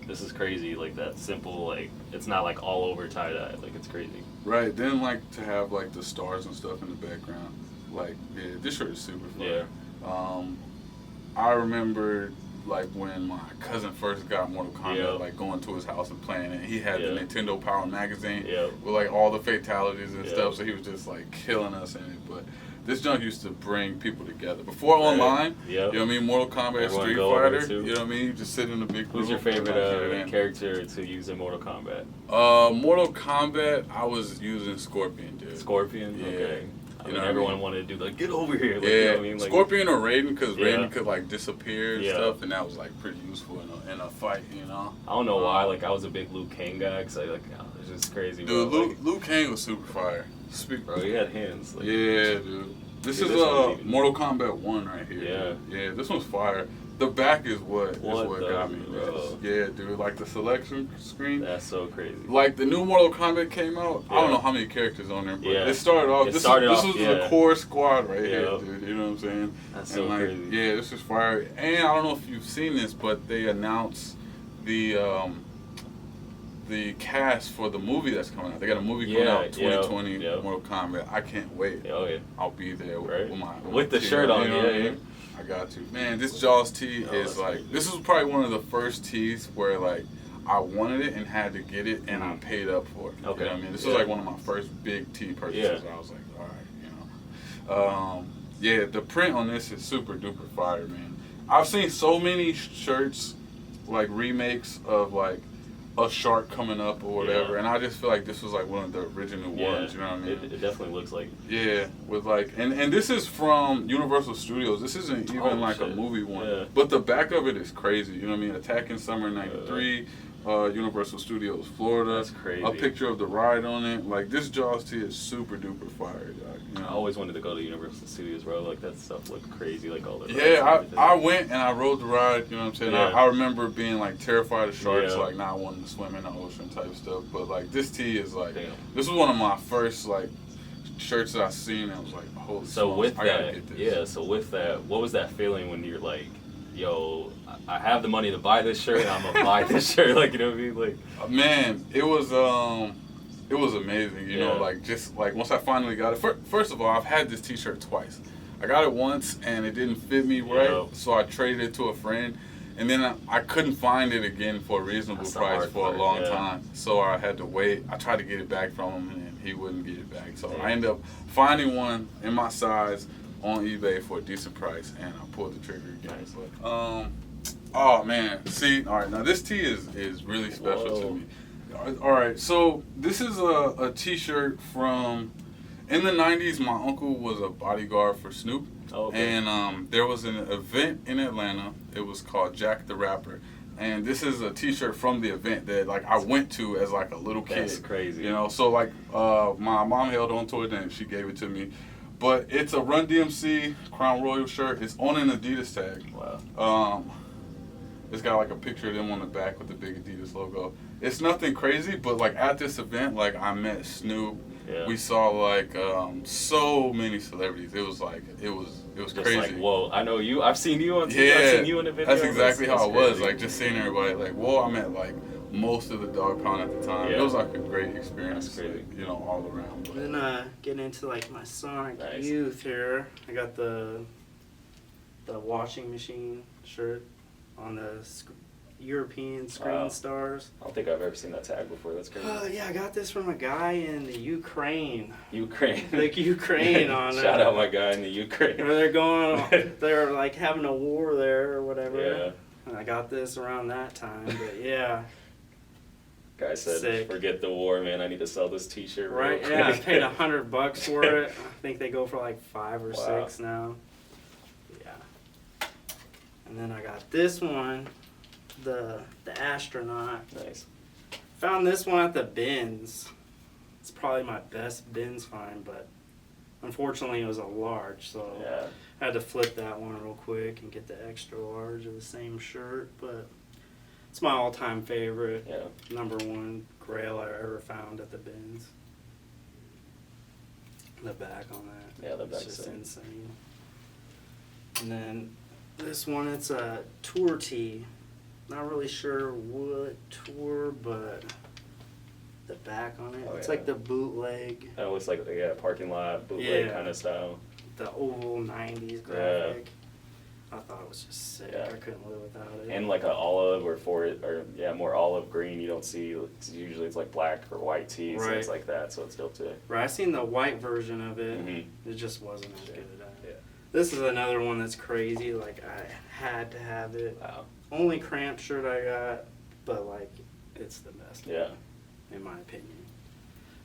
this is crazy. Like that simple, like it's not like all over tie dye. Like it's crazy. Right. Then like to have like the stars and stuff in the background. Like, yeah, this shirt is super fire. I remember like when my cousin first got Mortal Kombat, like going to his house and playing it. He had the Nintendo Power magazine with like all the fatalities and stuff, so he was just like killing us in it. But this junk used to bring people together. Before online, you know what I mean? Mortal Kombat, Everyone Street go over Fighter, too. you know what I mean? You just sit in a big Who's your room, favorite like, character to use in Mortal Kombat? Mortal Kombat, I was using Scorpion, dude. Scorpion. Yeah. Okay. I You mean, know what everyone I mean? wanted to do like get over here. Like, Yeah, you know what I mean? Like, Scorpion or Raiden, because Yeah. Raiden could like disappear and Yeah. stuff, and that was like pretty useful in a fight, you know. I don't know why. Like I was a big Liu Kang guy because I like it's just crazy. Dude, bro. Like, Liu Kang was super fire. bro, he had hands. Like, Yeah, dude. This Dude, is this one's even- Mortal Kombat 1 right here. Yeah. Dude. Yeah, this one's fire. The back is what What the- got me. bro. Yeah, dude. Like the selection screen. That's so crazy. Like the new Mortal Kombat came out. I Yeah. don't know how many characters on there, but Yeah. it started off. It This started was off, the yeah. core squad right here, Yeah. dude. You know what I'm saying? That's And so like, crazy. yeah, this is fire. And I don't know if you've seen this, but they announced the cast for the movie that's coming out. They got a movie coming out 2020, Mortal Kombat. I can't wait. Oh yeah. I'll be there Right. with the tee, shirt on, you know what I yeah, mean? I got to. Man, this Jaws tee Oh, is that's like, crazy. this was probably one of the first tees where like, I wanted it and had to get it, and I paid up for it. Okay. You know what I mean? This was like one of my first big tee purchases. I was like, all right, yeah, the print on this is super duper fire, man. I've seen so many shirts, like remakes of like a shark coming up or whatever, and I just feel like this was like one of the original ones. You know what I mean? It definitely looks like. Yeah, with like, and this is from Universal Studios. This isn't even a movie one, but the back of it is crazy. You know what I mean? Attacking Summer '93, Universal Studios, Florida. That's crazy. A picture of the ride on it. Like this Jaws tee is super duper fire, dog. You know? I always wanted to go to Universal Studios, bro. Like that stuff looked crazy, like all the. Yeah, I went and I rode the ride. You know what I'm saying? Yeah. I remember being like terrified of sharks, Yeah. like not wanting to swim in the ocean type stuff. But like this tee is like, Damn. this was one of my first like shirts that I seen. And I was like, holy So smokes, with I gotta that, get this. yeah. So with that, what was that feeling when you're like, yo, I have the money to buy this shirt, and I'm gonna buy this shirt? Like, you know what I mean? Like, Man, it was amazing. You know, Yeah. like just like once I finally got it. First of all, I've had this T-shirt twice. I got it once and it didn't fit me right, Yeah. so I traded it to a friend, and then I couldn't find it again for a reasonable That's the price hard for a part, long yeah. time. So I had to wait. I tried to get it back from him, and he wouldn't get it back. So Yeah. I ended up finding one in my size on eBay for a decent price, and I pulled the trigger again. Nice. But, oh man, see, all right, now this tee is really special to Whoa. me. All right, so this is a T-shirt from, in the 90s, my uncle was a bodyguard for Snoop. Oh, okay. And there was an event in Atlanta. It was called Jack the Rapper. And this is a T-shirt from the event that like I went to as like a little kid. That's crazy. You know, so like my mom held on to it and she gave it to me. But it's a Run DMC Crown Royal shirt. It's on an Adidas tag. Wow. It's got like a picture of them on the back with the big Adidas logo. It's nothing crazy, but like at this event, like I met Snoop. Yeah. We saw like so many celebrities. It was like it was Just crazy. like, whoa, I know you. I've seen you on TV. Yeah, I've seen you in the video. that's exactly how it that's was. crazy. Like just seeing everybody. Like, whoa, I met like most of the dog pound at the time. Yeah. It was like a great experience. That's crazy. Like, you know, all around. But, Then getting into like my Sonic Nice. Youth here, I got the washing machine shirt on the European Screen Wow. Stars. I don't think I've ever seen that tag before. That's crazy. Yeah, I got this from a guy in the Ukraine. Ukraine. Like Ukraine on it. Shout out my guy in the Ukraine. Where they're going, they're like having a war there or whatever. Yeah. And I got this around that time, but yeah. Guy said, Sick. forget the war, man. I need to sell this T-shirt. real Right, yeah, I quick." paid $100 for it. I think they go for like 5 or Wow. 6 now. Yeah. And then I got this one, the Astronaut. Nice. Found this one at the bins. It's probably my best bins find, but unfortunately it was a large, so Yeah. I had to flip that one real quick and get the extra large of the same shirt. But it's my all-time favorite. Yeah. Number 1 grail I ever found at the bins. The back on that. Yeah, the it's back's just sick. insane. And then this one, it's a tour tee. Not really sure what tour, but the back on it. Oh, It's yeah. like the bootleg, That looks like parking lot bootleg Yeah. kind of style. the old 90s graphic. I thought it was just sick. Yeah. I couldn't live without it. And like a olive more olive green. You don't see. Usually it's like black or white tees. And it's Right. like that, so it's dope too. Right, I seen the white version of it. Mhm. It just wasn't as good. Yeah. This is another one that's crazy. Like I had to have it. Wow. Only cramp shirt I got, but like it's the best. one, Yeah. in my opinion.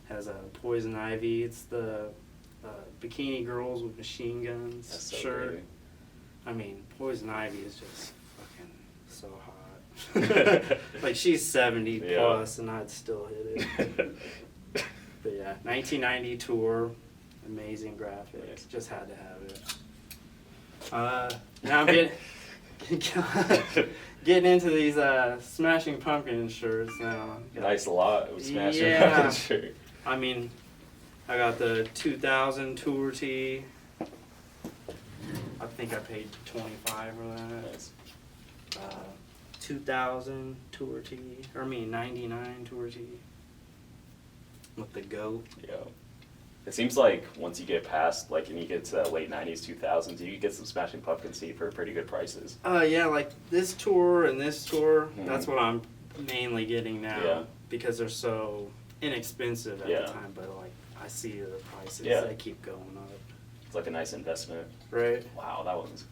Has a Poison Ivy. It's the Bikini Girls with Machine Guns That's so shirt. crazy. I mean, Poison Ivy is just fucking so hot. Like she's 70 Yeah. plus, and I'd still hit it. But yeah, 1990 tour, amazing graphics. Nice. Just had to have it. Now I'm getting into these Smashing Pumpkins shirts now. Nice lot. It was smashing Yeah. shirt. I mean, I got the 2000 tour tee. I think I paid $25 for that. Nice. 2000 tour tee, or I mean 99 tour tee. With the goat. Yeah. It seems like once you get past, like, and you get to that late 90s, 2000s, you can get some Smashing Pumpkins tee for pretty good prices. Yeah, like this tour and this tour, Mhm. that's what I'm mainly getting now Yeah. because they're so inexpensive at Yeah. the time. But like I see the prices, Yeah. they keep going up. It's like a nice investment. Right. Wow, that one's.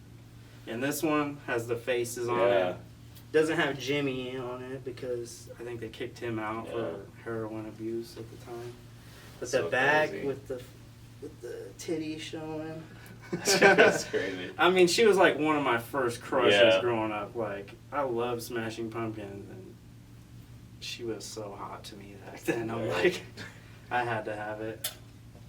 And this one has the faces on Yeah. it. Doesn't have Jimmy on it because I think they kicked him out Yeah. for heroin abuse at the time. But So the back crazy. with the titty showing. That's crazy. I mean, she was like one of my first crushes Yeah. growing up. Like, I love Smashing Pumpkins, and she was so hot to me back then. I'm Yeah. like, I had to have it.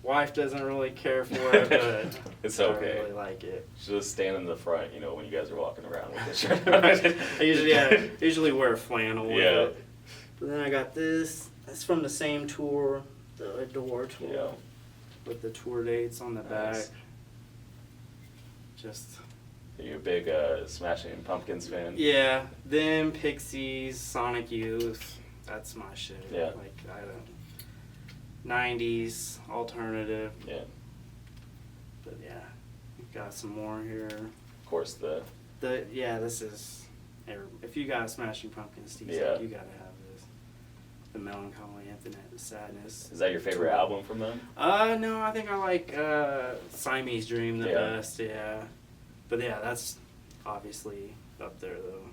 Wife doesn't really care for it, but It's I okay. really like it. Just stand in the front, when you guys are walking around with the shirt. I usually wear flannel with Yeah. it. But then I got this. It's from the same tour, the Adore tour, Yeah. with the tour dates on the Nice. back. Just Are you a big Smashing Pumpkins fan? yeah, them Pixies, Sonic Youth. That's my shit. Yeah. Like I don't. 90s alternative, Yeah. but yeah, we've got some more here. Of course, This is if you got a Smashing Pumpkins t-shirt, Yeah. you gotta have this. The Melancholy, Infinite Sadness. is that your favorite album from them? No, I think I like Siamese Dream the Yeah. best, yeah. But yeah, that's obviously up there though.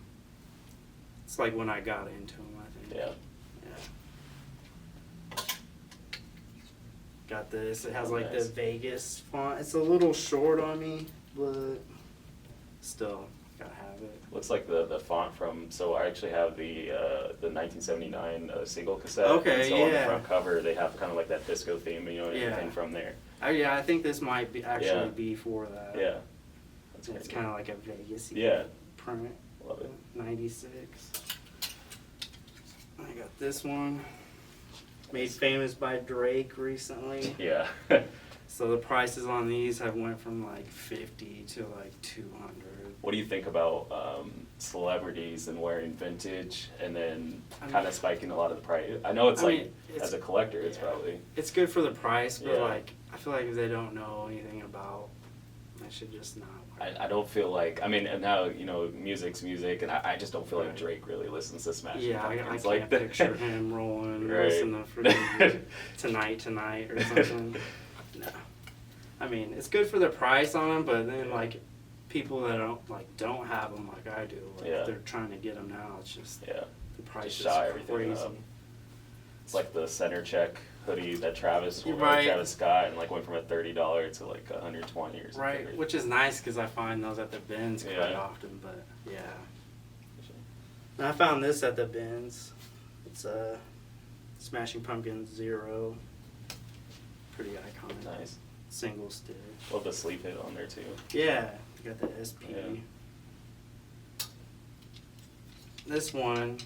It's like when I got into them, I think. Yeah. Yeah. Got this. It has Oh, like nice. the Vegas font. It's a little short on me, but still gotta have it. Looks like the font from. So I actually have the 1979 single cassette. Okay, and so on the yeah. front cover, they have kind of like that disco theme, and Yeah. everything from there. Yeah, I think this might be actually Yeah. be for that. Yeah. That's It's crazy. kind of like a Vegas Yeah. print. Love it. 96. I got this one. Made famous by Drake recently. Yeah. So the prices on these have went from like 50 to like 200. What do you think about celebrities and wearing vintage and then I mean- kind of spiking a lot of the price? I know it's I like, mean, it's- as a collector, it's yeah. probably. It's good for the price, but Yeah. like I feel like if they don't know anything about, they should just not wear it. I don't feel like, I mean, and now, music's music, and I just don't feel like Right. Drake really listens to Smashing Yeah, I Pumpkins can't like that. picture him rolling, Right. listening to freaking Tonight or something. No. I mean, it's good for the price on them, but then like people that don't have them like I do, like Yeah. they're trying to get them now. It's just Yeah. the price Just is shy everything crazy. up. It's like the center check hoodie that Travis wore, Right. Travis Scott, and like went from a $30 to like $120 or something. Right, which is nice because I find those at the bins quite Yeah. often. But yeah, and I found this at the bins. It's a Smashing Pumpkins Zero. Pretty iconic. Nice. Single stitch. Love the sleeve hit on there too. Yeah, you got the SP. Yeah. This one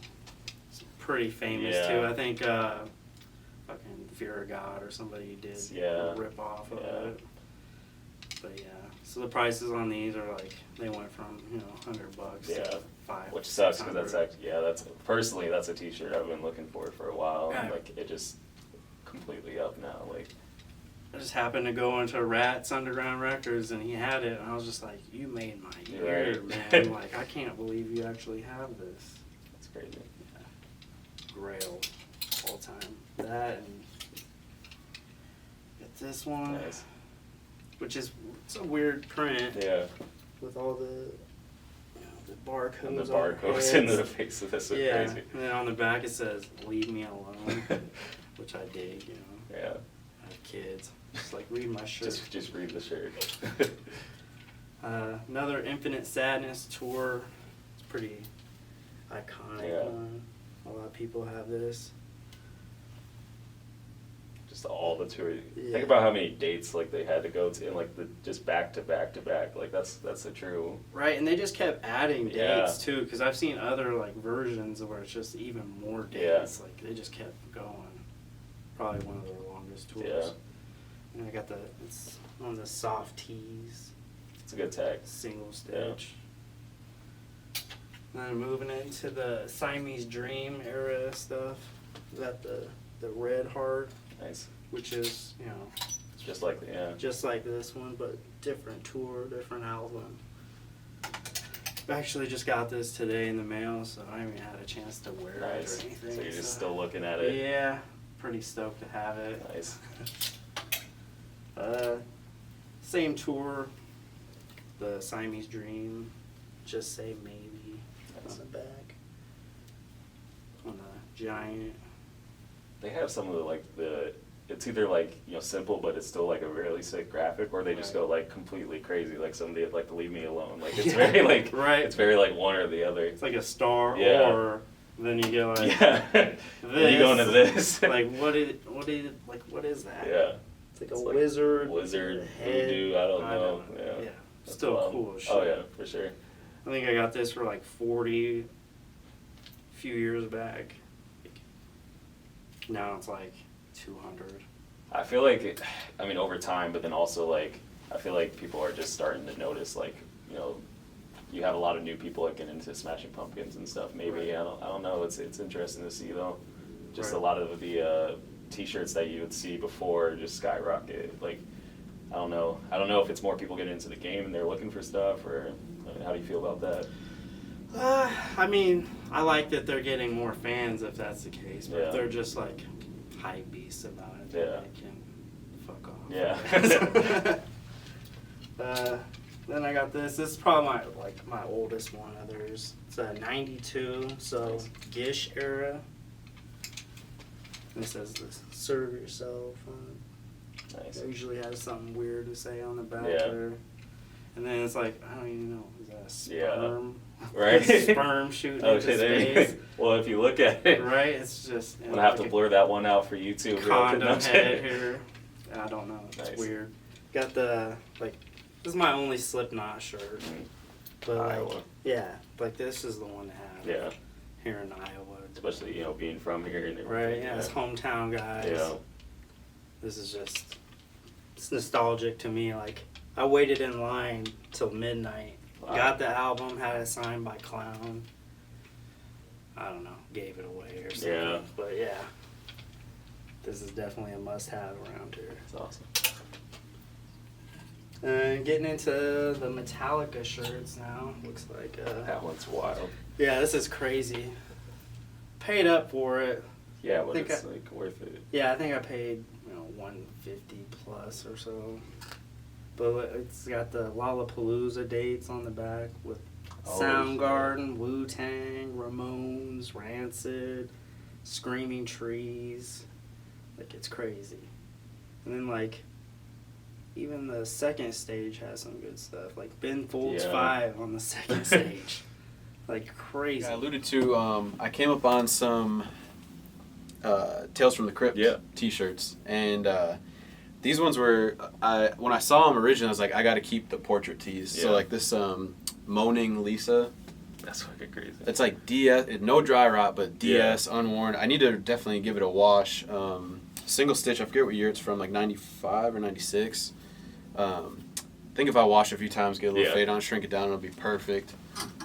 is pretty famous Yeah. too. I think fucking Fear of God or somebody did Yeah. a rip off of Yeah. it. But yeah, so the prices on these are like they went from $100 Yeah. to $500. Which sucks because that's actually, personally that's a t-shirt I've been looking for a while, and Yeah. like it just completely up now. Like, I just happened to go into Rat's Underground Records and he had it, and I was just like, "You made my year, Right. man!" Like, I can't believe you actually have this. it's crazy. Grail, all time. That and get this one, Nice. which is it's a weird print Yeah. with all the the barcodes. And the on barcodes in heads. the face of this are Yeah, crazy. and then on the back it says "Leave me alone," which I dig. Yeah. I have kids. Just like read my shirt. Just read the shirt. Another Infinite Sadness tour. It's pretty iconic Yeah. one. A lot of people have this. Just all the tour. Yeah. Think about how many dates like they had to go to, and like just back to back to back. Like that's the true. Right, and they just kept adding Yeah. dates too, because I've seen other like versions where it's just even more Yeah. dates. Like they just kept going. Probably one of their longest tours. Yeah. And I got it's on the soft tees, It's a good tag. single stitch. And then moving into the Siamese Dream era stuff. Got the Red Heart, Nice. which is It's just like just like this one, but different tour, different album. Actually, just got this today in the mail, so I haven't even had a chance to wear Nice. it or anything. So you're just still looking at it. Yeah, pretty stoked to have it. Nice. Same tour, the Siamese Dream, Just Say Maybe on the back, on the giant. They have some of it's either like, you know, simple, but it's still like a really sick graphic, or they just go like completely crazy, like some they like to Leave Me Alone. Like it's very like, right. It's very like one or the other. It's like a star, Yeah. or then you get like Yeah. this. Then you go into this. Like what is that? Yeah. It's like a wizard. Wizard, head. voodoo, I don't know. Yeah. Yeah. That's Still wild. cool as shit. Oh yeah, for sure. I think I got this for like 40 a few years back. Now it's like 200. I feel like I mean over time, but then also like I feel like people are just starting to notice, like, you know, you have a lot of new people that get into Smashing Pumpkins and stuff. Maybe Right. I don't know. It's interesting to see though. Just Right. a lot of the T-shirts that you would see before just skyrocket. Like I don't know if it's more people getting into the game and they're looking for stuff, or I mean, how do you feel about that? I mean, I like that they're getting more fans if that's the case, but Yeah. if they're just like hype beasts about it, then Yeah. they can fuck off. Yeah. Then I got this. This is probably my oldest one of theirs. It's a 92, so Nice. Gish era. It says this, serve yourself. Nice. It usually has something weird to say on the back Yeah. there. And then it's like, I don't even know, is that a Yeah. sperm? Right. Sperm shooting into shit, space. Well, if you look at it, Right? It's just... I'm gonna have to blur that one out for YouTube. condom head here. I don't know. It's Nice. weird. Got the, like, this is my only Slipknot shirt. But, like, Iowa. yeah, like, this is the one to have Yeah, here in Iowa. especially, you know, being from here and everything. Right? Yeah, it's hometown guys. Yeah. This is just, it's nostalgic to me. Like, I waited in line till midnight. Wow. Got the album, had it signed by Clown. I don't know, gave it away or something. Yeah. But yeah, this is definitely a must-have around here. It's awesome. Getting into the Metallica shirts now. Looks like, That one's wild. yeah, this is crazy. Paid up for it. Yeah, but think it's I- like worth it. Yeah, I think I paid, $150 plus or so. But it's got the Lollapalooza dates on the back with Oh, Soundgarden, Wu-Tang, Ramones, Rancid, Screaming Trees. Like, it's crazy. And then, like, even the second stage has some good stuff. Like, Ben Folds Yeah. 5 on the second stage. Like, crazy. Yeah, I alluded to, I came up on some Tales from the Crypt Yeah. t-shirts, and these ones were, when I saw them originally, I was like, I gotta keep the portrait tees. Yeah. So like this Moaning Lisa, That's fucking crazy. it's like DS, no dry rot, but DS, unworn. I need to definitely give it a wash. Single stitch, I forget what year it's from, like 95 or 96. I think if I wash it a few times, get a little Yeah. fade on, shrink it down, it'll be perfect.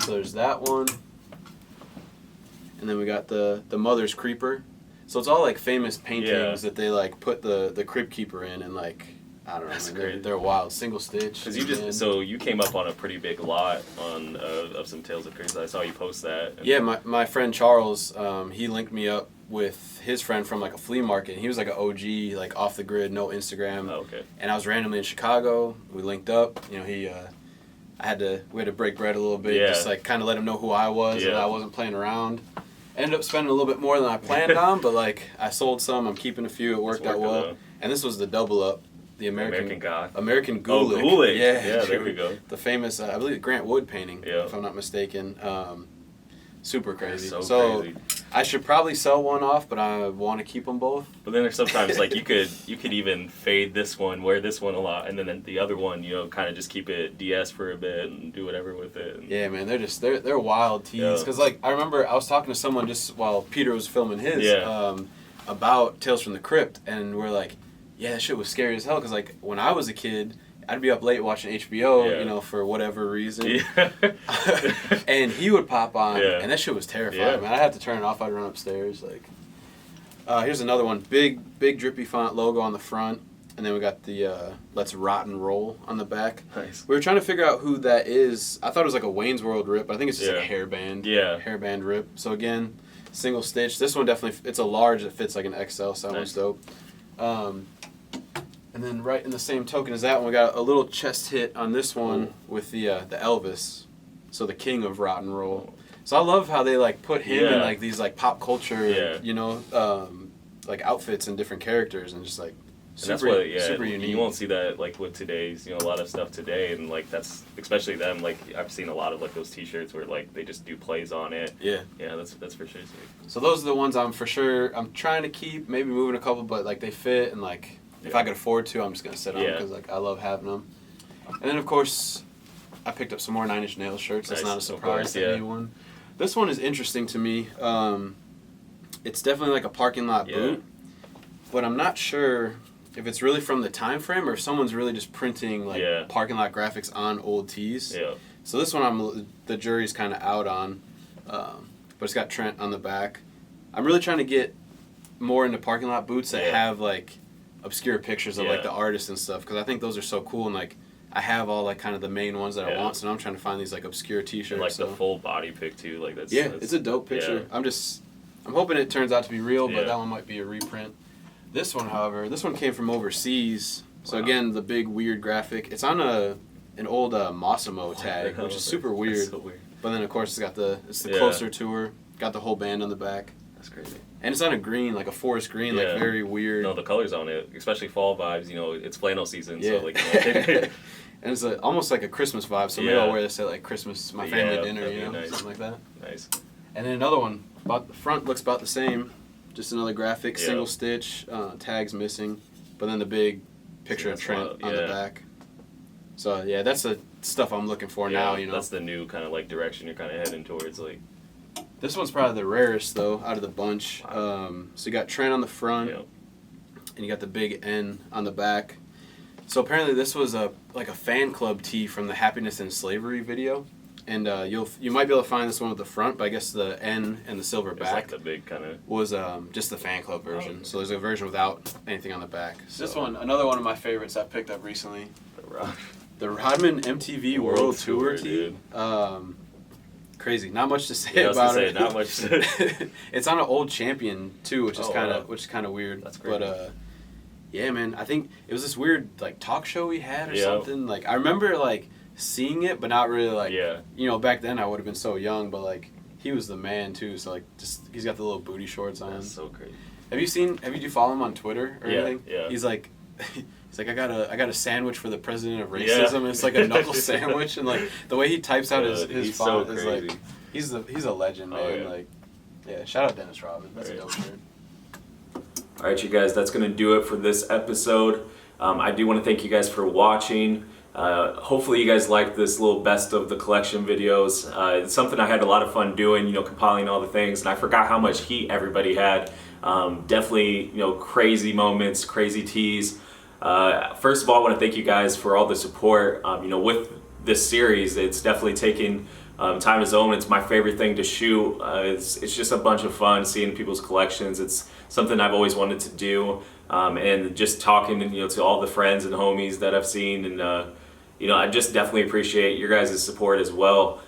So there's that one. And then we got the Mother's Creeper. So it's all like famous paintings that they like put the Crypt Keeper in, and like, I don't know, That's man, great. they're wild. Single stitch. Because you came up on a pretty big lot on of some Tales of Crazy. I saw you post that. Yeah, my friend Charles, he linked me up with his friend from like a flea market. And he was like an OG, like off the grid, no Instagram. Oh, okay. And I was randomly in Chicago. We linked up. You know, we had to break bread a little bit, Yeah. just like kind of let him know who I was, and Yeah. I wasn't playing around. Ended up spending a little bit more than I planned on, but like I sold some. I'm keeping a few. It worked out working well. though. And this was the double up, the American Goth. American Oh, Gulick. Gulick. Yeah, Yeah, there dude. we go. The famous, I believe, Grant Wood painting, Yeah. if I'm not mistaken. Super crazy. So crazy. I should probably sell one off, but I want to keep them both. But then there's sometimes like you could even fade this one, wear this one a lot, and then the other one, you know, kind of just keep it DS for a bit and do whatever with it. And Yeah, man, they're wild tees. Yeah. Because like I remember I was talking to someone just while Peter was filming his Yeah. about Tales from the Crypt, and we're like, yeah, that shit was scary as hell. Because like when I was a kid, I'd be up late watching HBO, Yeah. you know, for whatever reason. Yeah. And he would pop on, Yeah. and that shit was terrifying, Yeah. man. I'd have to turn it off. I'd run upstairs. Like, here's another one. Big drippy font logo on the front. and then we got the Let's Rot and Roll on the back. Nice. We were trying to figure out who that is. I thought it was like a Wayne's World rip, but I think it's just like a Yeah. hairband. Yeah. Hairband rip. So again, single stitch. This one definitely, it's a large that fits like an XL, so that one's Nice. dope. And then right in the same token as that one, we got a little chest hit on this one with the Elvis, so the king of rock and roll. So I love how they like put him in Yeah. like these like pop culture, Yeah. you know, like outfits and different characters, and just like And that's super, what, yeah, super unique. you won't see that like with today's, you know, a lot of stuff today, and like that's especially them. Like I've seen a lot of like those T-shirts where like they just do plays on it. Yeah. Yeah, that's for sure sick. So those are the ones I'm trying to keep, maybe moving a couple, but like they fit, and like if I could afford to, I'm just gonna sit on them Yeah. because like I love having them. And then of course, I picked up some more Nine Inch Nails shirts. That's Nice, not a of surprise course, to yeah. anyone. This one is interesting to me. It's definitely like a parking lot Yeah. boot, but I'm not sure if it's really from the time frame or if someone's really just printing like Yeah. parking lot graphics on old tees. Yeah. So this one the jury's kind of out on, but it's got Trent on the back. I'm really trying to get more into parking lot boots that Yeah. have like obscure pictures of like Yeah. the artists and stuff, because I think those are so cool, and like I have all like kind of the main ones that I Yeah. want, so now I'm trying to find these like obscure T-shirts. And like so. the full body pic too. Like that's Yeah, that's, it's a dope picture. yeah. I'm hoping it turns out to be real, but Yeah. that one might be a reprint. This one, however, came from overseas. So Wow. again, the big weird graphic. It's on an old Massimo tag, hell which is is super that? weird. That's so weird. But then of course it's the Yeah. closer tour. Got the whole band on the back, That's crazy. and it's on a green, like a forest green, Yeah. like very weird. No, the colors on it, especially fall vibes. You know, it's flannel season, Yeah. so like. You know, And it's almost like a Christmas vibe. So maybe Yeah. I'll wear this at like Christmas, my family Yeah, dinner, that'd you be know, nice. something like that. nice. And then another one, about the front looks about the same, just another graphic, Yeah. single stitch, tags missing, but then the big picture of That's Trent wild, on the yeah. back. So yeah, that's the stuff I'm looking for now. You know, That's the new kind of like direction you're kind of heading towards. Like, this one's probably the rarest though out of the bunch. So you got Trent on the front, you know, and you got the big N on the back. So apparently this was a fan club tee from the Happiness and Slavery video, and you might be able to find this one with the front, but I guess the N and the silver it's back like the big kind of. was just the fan club version. okay. So there's a version without anything on the back. This one, another one of my favorites I picked up recently, the Rodman MTV World Tour tee. dude. Crazy. Not much to say Yeah, I was about gonna it. say, not much to- It's on an old Champion too, which is Oh, kind wow. of weird. That's crazy. But yeah, man, I think it was this weird like talk show we had or Yeah. something. Like I remember like seeing it, but not really like Yeah. you know, back then I would have been so young, but like he was the man too. So like just he's got the little booty shorts on. That's so crazy. Have you follow him on Twitter or Yeah, anything? yeah. He's like I got a sandwich for the president of racism. Yeah. And it's like a knuckle sandwich, and like the way he types out his He's font so is crazy. like he's a legend, man. Oh, yeah. Like yeah, shout out Dennis Rodman. That's Right. a dope shirt. All right, you guys, that's going to do it for this episode. I do want to thank you guys for watching. Hopefully you guys liked this little best of the collection videos. It's something I had a lot of fun doing, you know, compiling all the things, and I forgot how much heat everybody had. Definitely, you know, crazy moments, crazy teas. First of all, I want to thank you guys for all the support. You know, with this series, it's definitely taking time its own. It's my favorite thing to shoot. It's just a bunch of fun seeing people's collections. It's something I've always wanted to do, and just talking, you know, to all the friends and homies that I've seen, and you know, I just definitely appreciate your guys' support as well.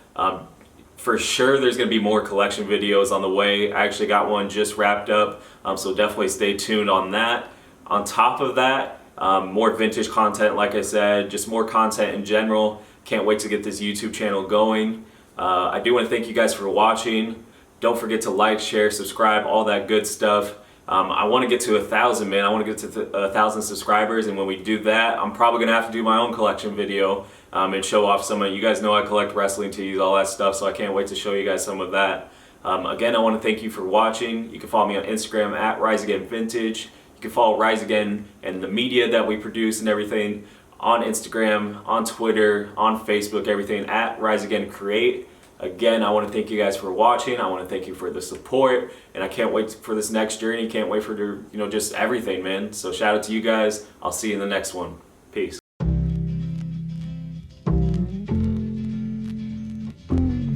For sure, there's going to be more collection videos on the way. I actually got one just wrapped up, so definitely stay tuned on that. On top of that, more vintage content, like I said, just more content in general. Can't wait to get this YouTube channel going. I do want to thank you guys for watching. Don't forget to like, share, subscribe, all that good stuff. I want to get to 1,000, man. I want to get to 1,000 subscribers, and when we do that, I'm probably gonna have to do my own collection video and show off some of. You guys know I collect wrestling tees, all that stuff, so I can't wait to show you guys some of that. Again, I want to thank you for watching. You can follow me on Instagram at RiseAgainVintage. You can follow Rise Again and the media that we produce and everything on Instagram, on Twitter, on Facebook, everything at Rise Again Create. Again, I want to thank you guys for watching. I want to thank you for the support, and I can't wait for this next journey. Can't wait for, you know, just everything, man. So shout out to you guys. I'll see you in the next one. Peace.